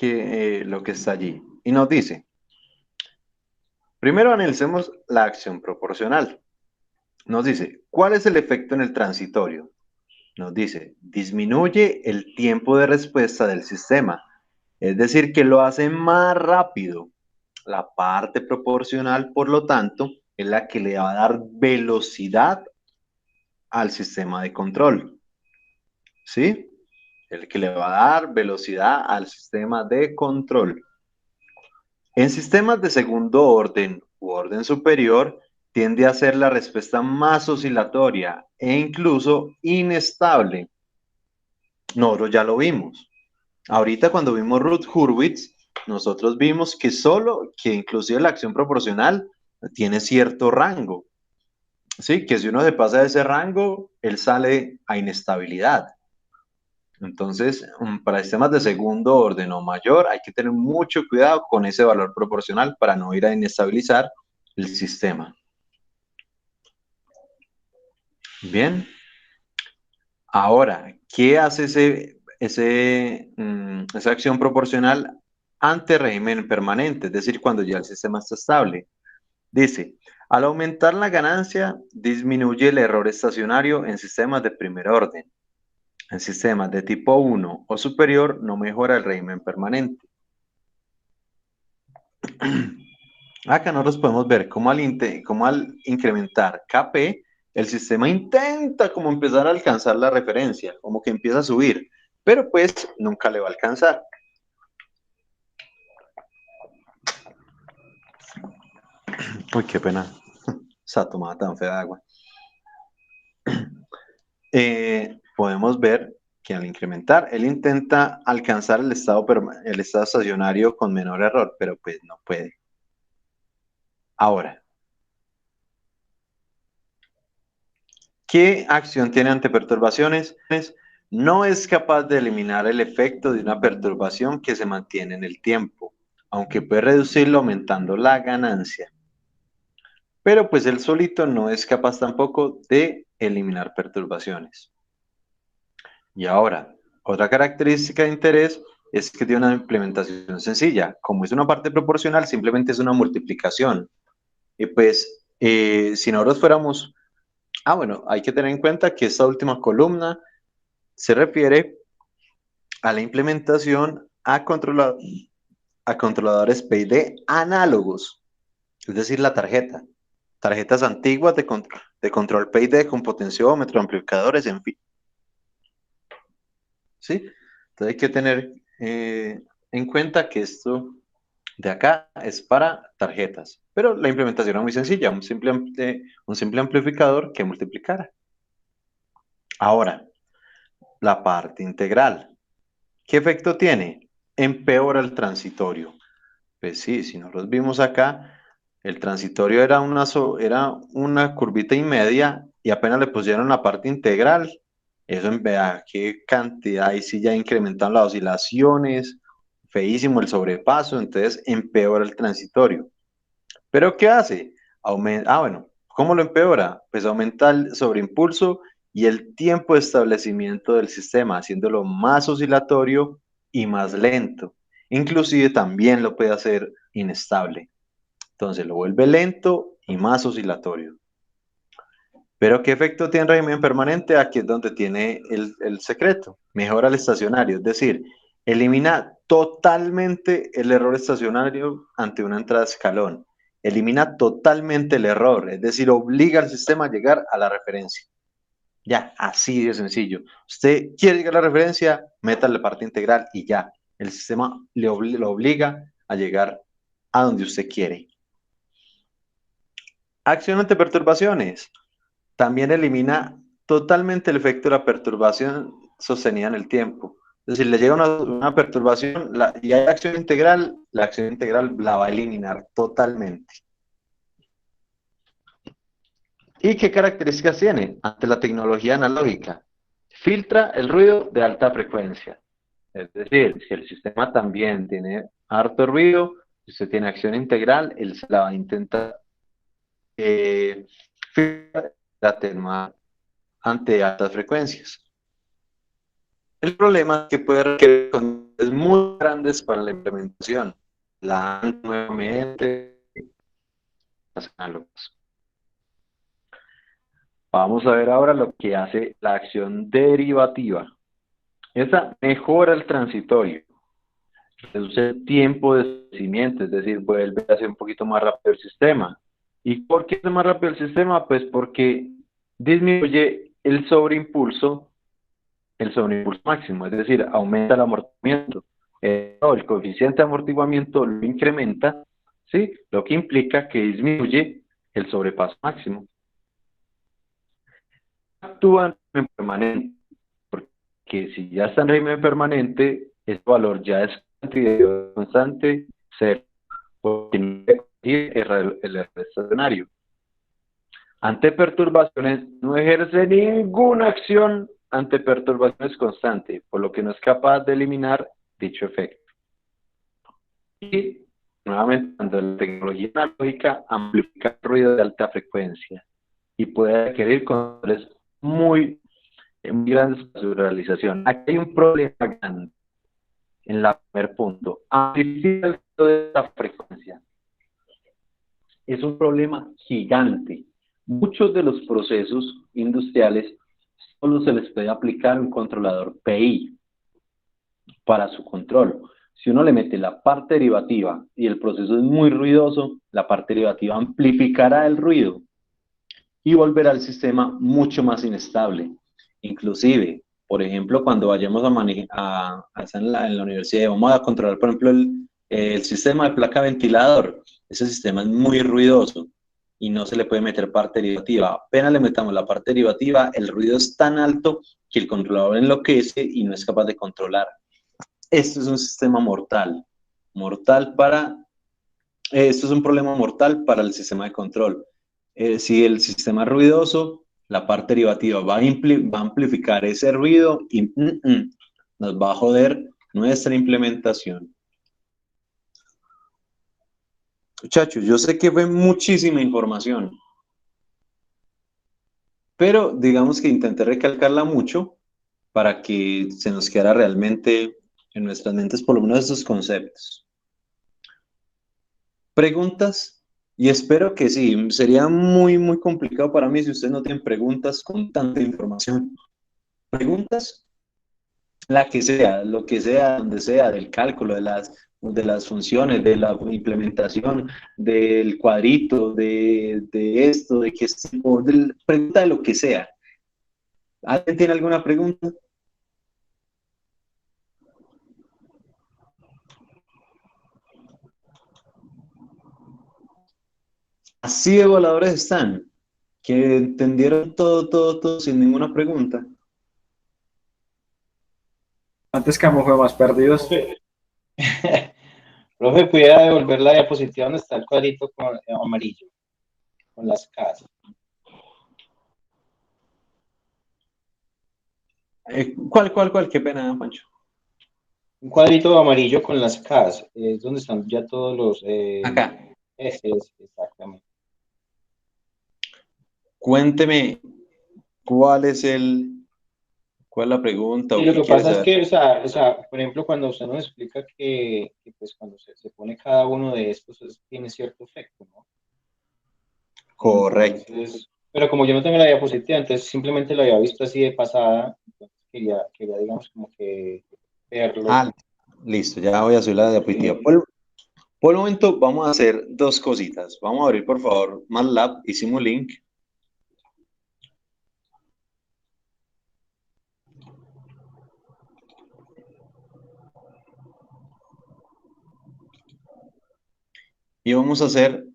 lo que está allí. Y nos dice, primero analicemos la acción proporcional. Nos dice, ¿cuál es el efecto en el transitorio? Nos dice, disminuye el tiempo de respuesta del sistema, es decir, que lo hace más rápido. La parte proporcional, por lo tanto, es la que le va a dar velocidad al sistema de control. ¿Sí? El que le va a dar velocidad al sistema de control. En sistemas de segundo orden u orden superior, tiende a ser la respuesta más oscilatoria e incluso inestable. Nosotros ya lo vimos. Ahorita cuando vimos Ruth Hurwitz, nosotros vimos que inclusive la acción proporcional tiene cierto rango. Sí, que si uno se pasa de ese rango, él sale a inestabilidad. Entonces, para sistemas de segundo orden o mayor, hay que tener mucho cuidado con ese valor proporcional para no ir a inestabilizar el sistema. Bien. Ahora, ¿qué hace esa acción proporcional ante régimen permanente? Es decir, cuando ya el sistema está estable. Dice, al aumentar la ganancia, disminuye el error estacionario en sistemas de primer orden. En sistemas de tipo 1 o superior, no mejora el régimen permanente. Acá nosotros podemos ver cómo al incrementar KP, el sistema intenta como empezar a alcanzar la referencia, como que empieza a subir, pero pues nunca le va a alcanzar. Uy, qué pena, esa tomada tan fea de agua. Podemos ver que al incrementar, él intenta alcanzar el estado estacionario con menor error, pero pues no puede. Ahora, ¿qué acción tiene ante perturbaciones? No es capaz de eliminar el efecto de una perturbación que se mantiene en el tiempo, aunque puede reducirlo aumentando la ganancia. Pero pues él solito no es capaz tampoco de eliminar perturbaciones. Y ahora, otra característica de interés es que tiene una implementación sencilla. Como es una parte proporcional, simplemente es una multiplicación. Y pues, si nosotros fuéramos... bueno, hay que tener en cuenta que esta última columna se refiere a la implementación a controladores PID análogos, es decir, la tarjeta. Tarjetas antiguas de control PID con potenciómetro, amplificadores, en fin. ¿Sí? Entonces hay que tener en cuenta que esto de acá es para tarjetas, pero la implementación es muy sencilla, un simple amplificador que multiplicara. Ahora, la parte integral. ¿Qué efecto tiene? Empeora el transitorio. Pues sí, si nosotros vimos acá, el transitorio era una curvita y media y apenas le pusieron la parte integral. Eso vea qué cantidad, y sí ya incrementaron las oscilaciones, feísimo el sobrepaso, entonces empeora el transitorio. ¿Pero qué hace? Bueno, ¿cómo lo empeora? Pues aumenta el sobreimpulso y el tiempo de establecimiento del sistema, haciéndolo más oscilatorio y más lento. Inclusive también lo puede hacer inestable. Entonces lo vuelve lento y más oscilatorio. ¿Pero qué efecto tiene en régimen permanente? Aquí es donde tiene el secreto. Mejora el estacionario, es decir, elimina totalmente el error estacionario ante una entrada de escalón. Elimina totalmente el error, es decir, obliga al sistema a llegar a la referencia. Ya, así de sencillo. Usted quiere llegar a la referencia, métale la parte integral y ya. El sistema lo obliga a llegar a donde usted quiere. Acción ante perturbaciones. También elimina totalmente el efecto de la perturbación sostenida en el tiempo. Es decir, le llega una perturbación y hay acción integral, la acción integral la va a eliminar totalmente. ¿Y qué características tiene ante la tecnología analógica? Filtra el ruido de alta frecuencia. Es decir, si el sistema también tiene harto ruido, si usted tiene acción integral, él se la va a intentar atenuar ante altas frecuencias. El problema es que puede requerir condiciones muy grandes para la implementación. La nuevamente las análogas. Vamos a ver ahora lo que hace la acción derivativa. Esta mejora el transitorio, reduce el tiempo de crecimiento, es decir, vuelve a hacer un poquito más rápido el sistema. ¿Y por qué es más rápido el sistema? Pues porque disminuye el sobreimpulso máximo, es decir, aumenta el amortiguamiento. El coeficiente de amortiguamiento lo incrementa, ¿sí? Lo que implica que disminuye el sobrepaso máximo. Actúa en permanente, porque si ya está en régimen permanente, ese valor ya es constante, cero, porque no puede el error estacionario. Ante perturbaciones no ejerce ninguna acción ante perturbaciones constantes, por lo que no es capaz de eliminar dicho efecto. Y nuevamente, cuando la tecnología analógica amplifica el ruido de alta frecuencia y puede adquirir controles muy grandes para su realización. Aquí hay un problema grande en el primer punto. Amplifica el ruido de alta frecuencia. Es un problema gigante. Muchos de los procesos industriales solo se les puede aplicar un controlador PI para su control. Si uno le mete la parte derivativa y el proceso es muy ruidoso, la parte derivativa amplificará el ruido y volverá al sistema mucho más inestable. Inclusive, por ejemplo, cuando vayamos a estar en la universidad, vamos a controlar, por ejemplo, el sistema de placa ventilador. Ese sistema es muy ruidoso y no se le puede meter parte derivativa. Apenas le metamos la parte derivativa, el ruido es tan alto que el controlador enloquece y no es capaz de controlar. Esto es un sistema mortal. Esto es un problema mortal para el sistema de control. Si el sistema es ruidoso, la parte derivativa va a amplificar ese ruido y nos va a joder nuestra implementación. Muchachos, yo sé que fue muchísima información, pero digamos que intenté recalcarla mucho para que se nos quedara realmente en nuestras mentes por lo menos estos conceptos. ¿Preguntas? Y espero que sí, sería muy, muy complicado para mí si ustedes no tienen preguntas con tanta información. ¿Preguntas? La que sea, lo que sea, donde sea, del cálculo, de las funciones, de la implementación, del cuadrito, de esto, de qué tipo, pregunta de lo que sea. ¿Alguien tiene alguna pregunta? Así de voladores están, que entendieron todo sin ninguna pregunta. Antes Camo fue más perdidos. Profe, profe, pudiera devolver la diapositiva donde está el cuadrito con, amarillo, con las casas. ¿Cuál? Qué pena, Pancho. Un cuadrito amarillo con las casas, es donde están ya todos los... Acá. ese es, exactamente. Cuénteme, ¿cuál es la pregunta Y o lo qué que quiere pasa es saber? que, por ejemplo, cuando usted nos explica que, pues cuando se pone cada uno de estos tiene cierto efecto, ¿no? Correcto. Entonces, pero como yo no tengo la diapositiva, entonces simplemente lo había visto así de pasada, entonces quería digamos, como que verlo. Ah, listo, ya voy a subir la diapositiva. Por el momento vamos a hacer dos cositas. Vamos a abrir, por favor, MATLAB y Simulink. Y vamos a hacer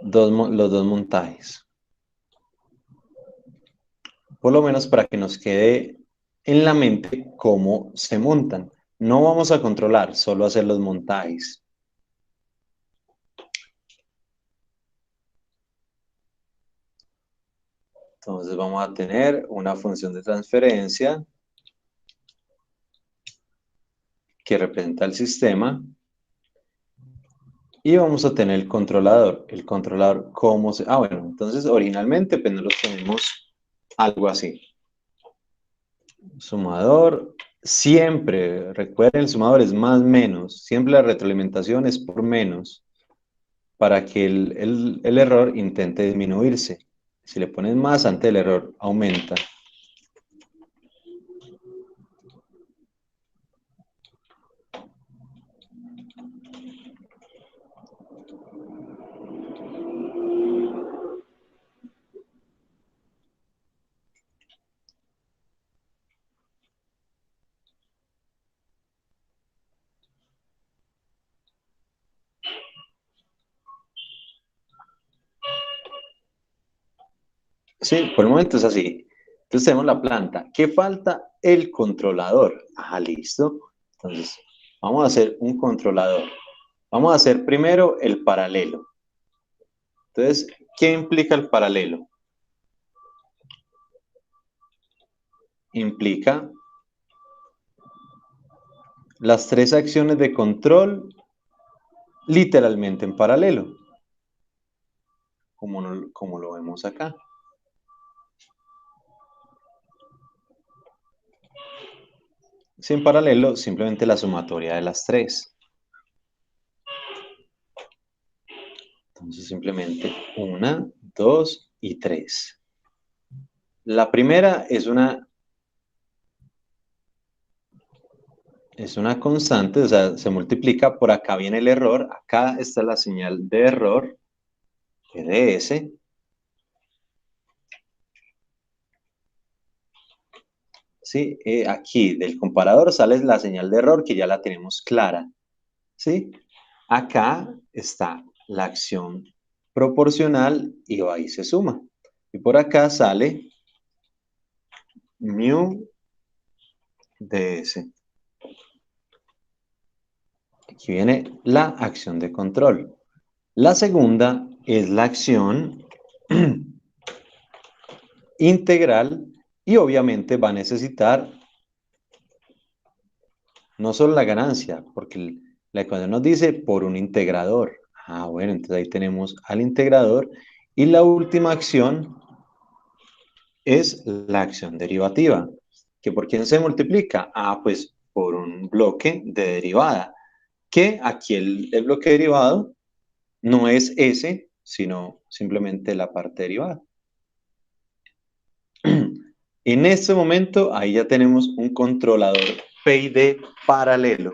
los dos montajes. Por lo menos para que nos quede en la mente cómo se montan. No vamos a controlar, solo hacer los montajes. Entonces vamos a tener una función de transferencia que representa el sistema. Y vamos a tener el controlador. El controlador, ¿cómo se...? Ah, bueno, entonces originalmente pues nosotros tenemos algo así. Sumador, siempre, recuerden, el sumador es más menos. Siempre la retroalimentación es por menos para que el error intente disminuirse. Si le pones más antes el error aumenta. Sí, por el momento es así. Entonces tenemos la planta. ¿Qué falta? El controlador. Ah, listo. Entonces, vamos a hacer un controlador. Vamos a hacer primero el paralelo. Entonces, ¿qué implica el paralelo? Implica las tres acciones de control literalmente en paralelo, como lo vemos acá. Si en paralelo, simplemente la sumatoria de las tres. Entonces, simplemente 1, 2 y 3. La primera es una constante, o sea, se multiplica, por acá viene el error, acá está la señal de error, ds. ¿Sí? Aquí del comparador sale la señal de error que ya la tenemos clara. ¿Sí? Acá está la acción proporcional y va y se suma. Y por acá sale mu ds. Aquí viene la acción de control. La segunda es la acción integral y obviamente va a necesitar no solo la ganancia, porque la ecuación nos dice por un integrador. Ah, bueno, entonces ahí tenemos al integrador. Y la última acción es la acción derivativa. ¿Que por quién se multiplica? Ah, pues por un bloque de derivada. Que aquí el bloque derivado no es ese, sino simplemente la parte derivada. En este momento, ahí ya tenemos un controlador PID paralelo.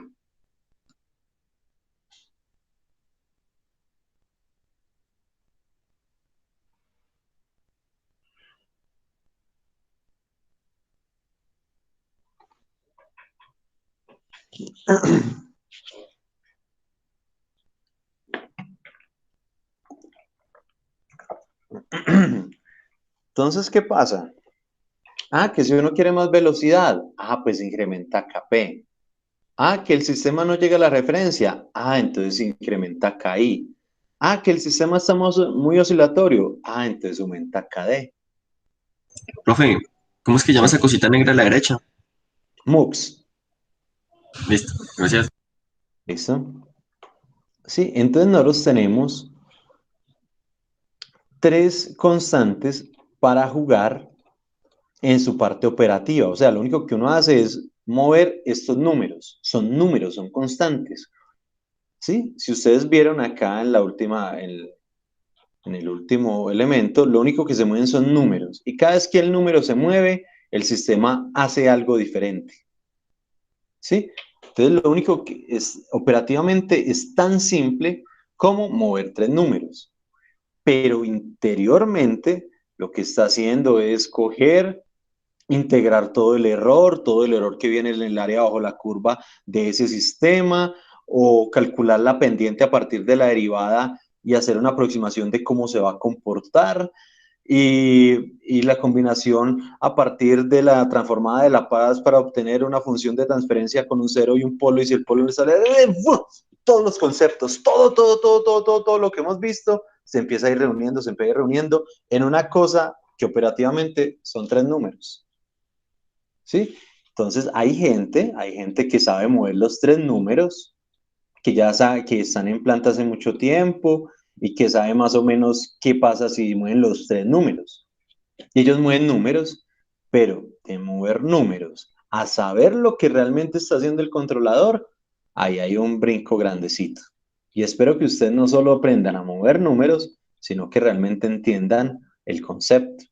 Entonces, ¿qué pasa? Que si uno quiere más velocidad, pues incrementa KP. Que el sistema no llega a la referencia, entonces incrementa KI. Que el sistema está muy oscilatorio, entonces aumenta KD. Profe, ¿cómo es que llama esa Sí, cosita negra a la derecha? MUX. Listo, gracias. ¿Listo? Sí, entonces nosotros tenemos tres constantes para jugar en su parte operativa. O sea, lo único que uno hace es mover estos números. Son son constantes. ¿Sí? Si ustedes vieron acá en la última, en el último elemento, lo único que se mueven son números. Y cada vez que el número se mueve, el sistema hace algo diferente. ¿Sí? Entonces, lo único que es operativamente es tan simple como mover tres números. Pero interiormente, lo que está haciendo es coger, integrar todo el error que viene en el área bajo la curva de ese sistema, o calcular la pendiente a partir de la derivada y hacer una aproximación de cómo se va a comportar, y la combinación a partir de la transformada de Laplace para obtener una función de transferencia con un cero y un polo, y si el polo le sale, todos los conceptos, todo lo que hemos visto, se empieza a ir reuniendo, se empieza a ir reuniendo en una cosa que operativamente son tres números. ¿Sí? Entonces hay gente que sabe mover los tres números, que ya sabe que están en planta hace mucho tiempo y que sabe más o menos qué pasa si mueven los tres números. Y ellos mueven números, pero de mover números a saber lo que realmente está haciendo el controlador, ahí hay un brinco grandecito. Y espero que ustedes no solo aprendan a mover números, sino que realmente entiendan el concepto.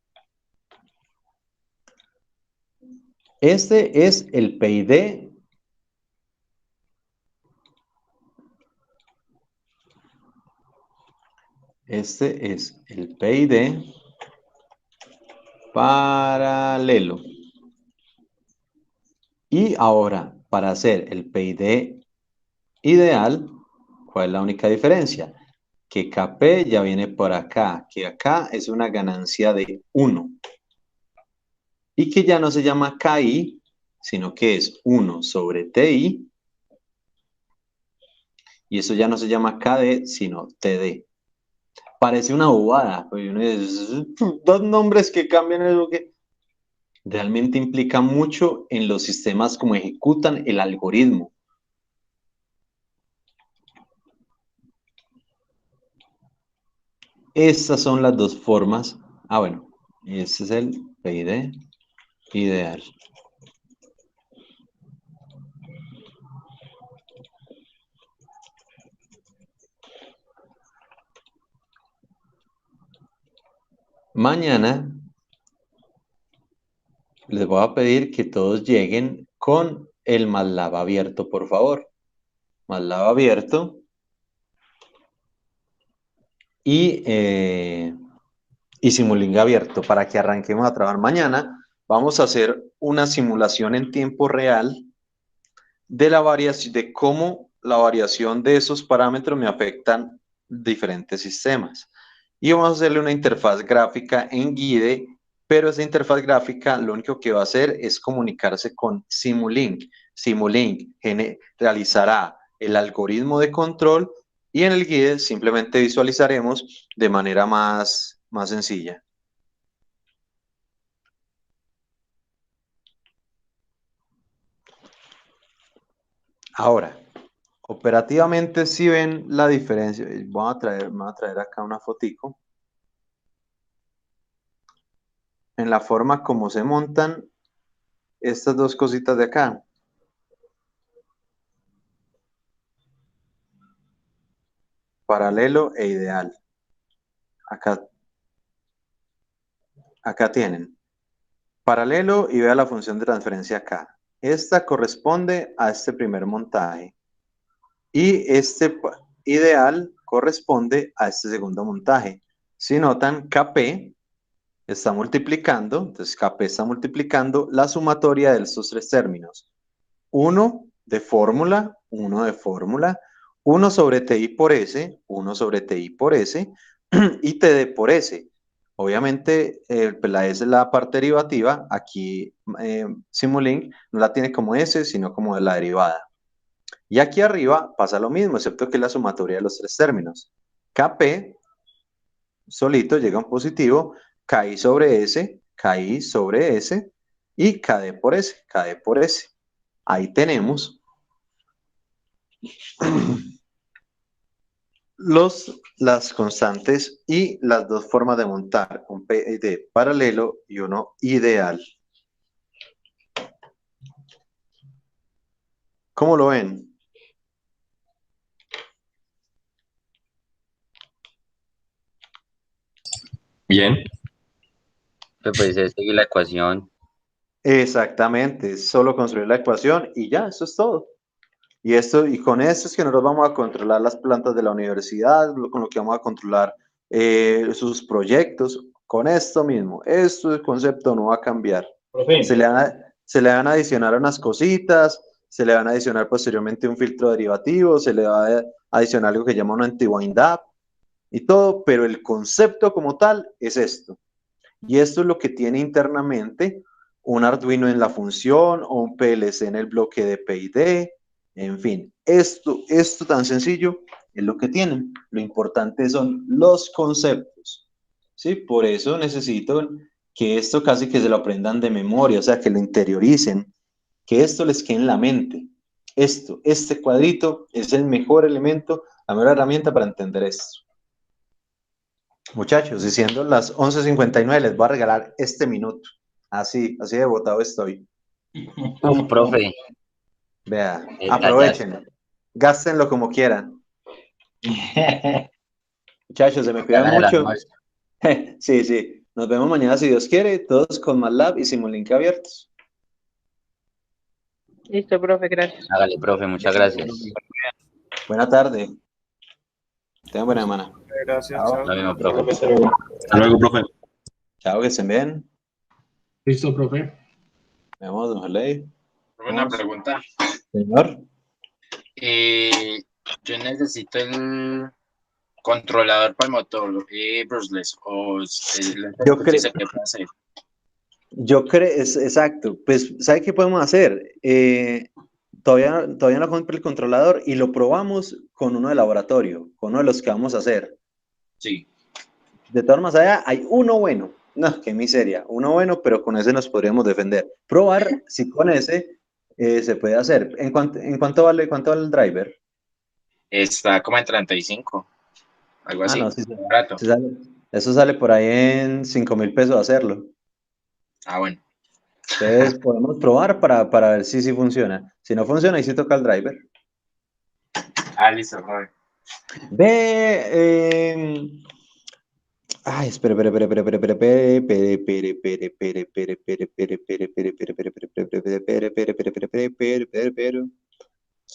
Este es el PID. Este es el PID paralelo. Y ahora, para hacer el PID ideal, ¿cuál es la única diferencia? Que KP ya viene por acá, que acá es una ganancia de 1. Y que ya no se llama KI, sino que es 1 sobre TI. Y eso ya no se llama KD, sino TD. Parece una bobada, pero dos nombres que cambian eso que realmente implica mucho en los sistemas como ejecutan el algoritmo. Estas son las dos formas. Bueno, este es el PID ideal. Mañana les voy a pedir que todos lleguen con el MATLAB abierto, por favor. MATLAB abierto. Y Simulink abierto para que arranquemos a trabajar. Mañana vamos a hacer una simulación en tiempo real de la variación, de cómo la variación de esos parámetros me afectan diferentes sistemas. Y vamos a hacerle una interfaz gráfica en Guide, pero esa interfaz gráfica lo único que va a hacer es comunicarse con Simulink. Simulink realizará el algoritmo de control y en el Guide simplemente visualizaremos de manera más sencilla. Ahora, operativamente si ven la diferencia, me voy a traer acá una fotico. En la forma como se montan estas dos cositas de acá. Paralelo e ideal. Acá tienen paralelo y vea la función de transferencia acá. Esta corresponde a este primer montaje. Y este ideal corresponde a este segundo montaje. Si notan, KP está multiplicando, entonces KP está multiplicando la sumatoria de estos tres términos. 1 de fórmula, 1 de fórmula, 1 sobre TI por S, 1 sobre TI por S, y TD por S. Obviamente, pues la S es la parte derivativa, aquí Simulink no la tiene como S, sino como de la derivada. Y aquí arriba pasa lo mismo, excepto que es la sumatoria de los tres términos. KP solito llega a un positivo, KI sobre S, y KD por S, KD por S. Ahí tenemos las constantes y las dos formas de montar, un PID paralelo y uno ideal. ¿Cómo lo ven? Bien. Pues es seguir la ecuación. Exactamente, es solo construir la ecuación y ya, eso es todo. Y con esto es que nosotros vamos a controlar las plantas de la universidad, con lo que vamos a controlar sus proyectos, con esto mismo. Esto, el concepto no va a cambiar. Profe, Se le van a adicionar unas cositas, se le van a adicionar posteriormente un filtro derivativo, se le va a adicionar algo que llama un anti-wind up y todo, pero el concepto como tal es esto. Y esto es lo que tiene internamente un Arduino en la función o un PLC en el bloque de PID. En fin, esto tan sencillo es lo que tienen. Lo importante son los conceptos. ¿Sí? Por eso necesito que esto casi que se lo aprendan de memoria, o sea, que lo interioricen, que esto les quede en la mente. Este cuadrito es el mejor elemento, la mejor herramienta para entender esto. Muchachos, y siendo las 11:59, les voy a regalar este minuto. Así de botado estoy. Uf, profe. Vea, Detallazo. aprovechen, gástenlo como quieran. Muchachos, se me cuidan Hagan el mucho. almuerzo. Sí, nos vemos mañana si Dios quiere, todos con MATLAB y Simulink abiertos. Listo, profe, gracias. Hágale, profe, muchas gracias. Buena tarde. Tengan buena semana. gracias, Chao. chao. Lo mismo, profe. Hasta luego, profe. Chao, que estén bien. Listo, profe. Nos vemos, don Jorge. Una pregunta. Señor. Yo necesito el controlador para el motor brushless o Yo creo- dice que puede hacer. Yo creo, exacto. Pues, ¿sabe qué podemos hacer? Todavía no compré el controlador y lo probamos con uno de laboratorio, con uno de los que vamos a hacer. Sí. De todas maneras, allá hay uno bueno. No, qué miseria. Uno bueno, pero con ese nos podríamos defender. Probar si con ese se puede hacer. ¿En cuánto vale el driver? Está como en 35, algo así. No, sí, Barato. eso sale por ahí en 5.000 pesos hacerlo. Bueno. Entonces podemos probar para ver si funciona. Si no funciona, ahí sí toca el driver. Listo, joder. Ay, espere.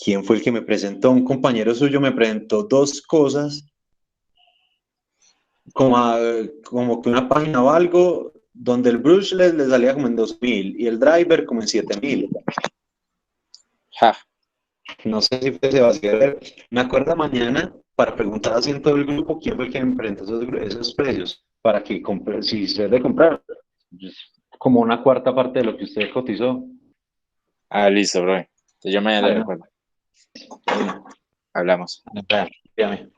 ¿Quién fue el que me presentó? Un compañero suyo me presentó dos cosas, como que una página o algo, donde el brushless le salía como en 2.000 y el driver como en 7.000. No sé si fue Sebastián. Me acuerdo mañana para preguntar así en todo el grupo quién fue el que me presentó esos precios para que si se debe comprar como una cuarta parte de lo que usted cotizó. Listo, bro. Entonces yo me Vale. recuerdo. Hablamos. Dígame.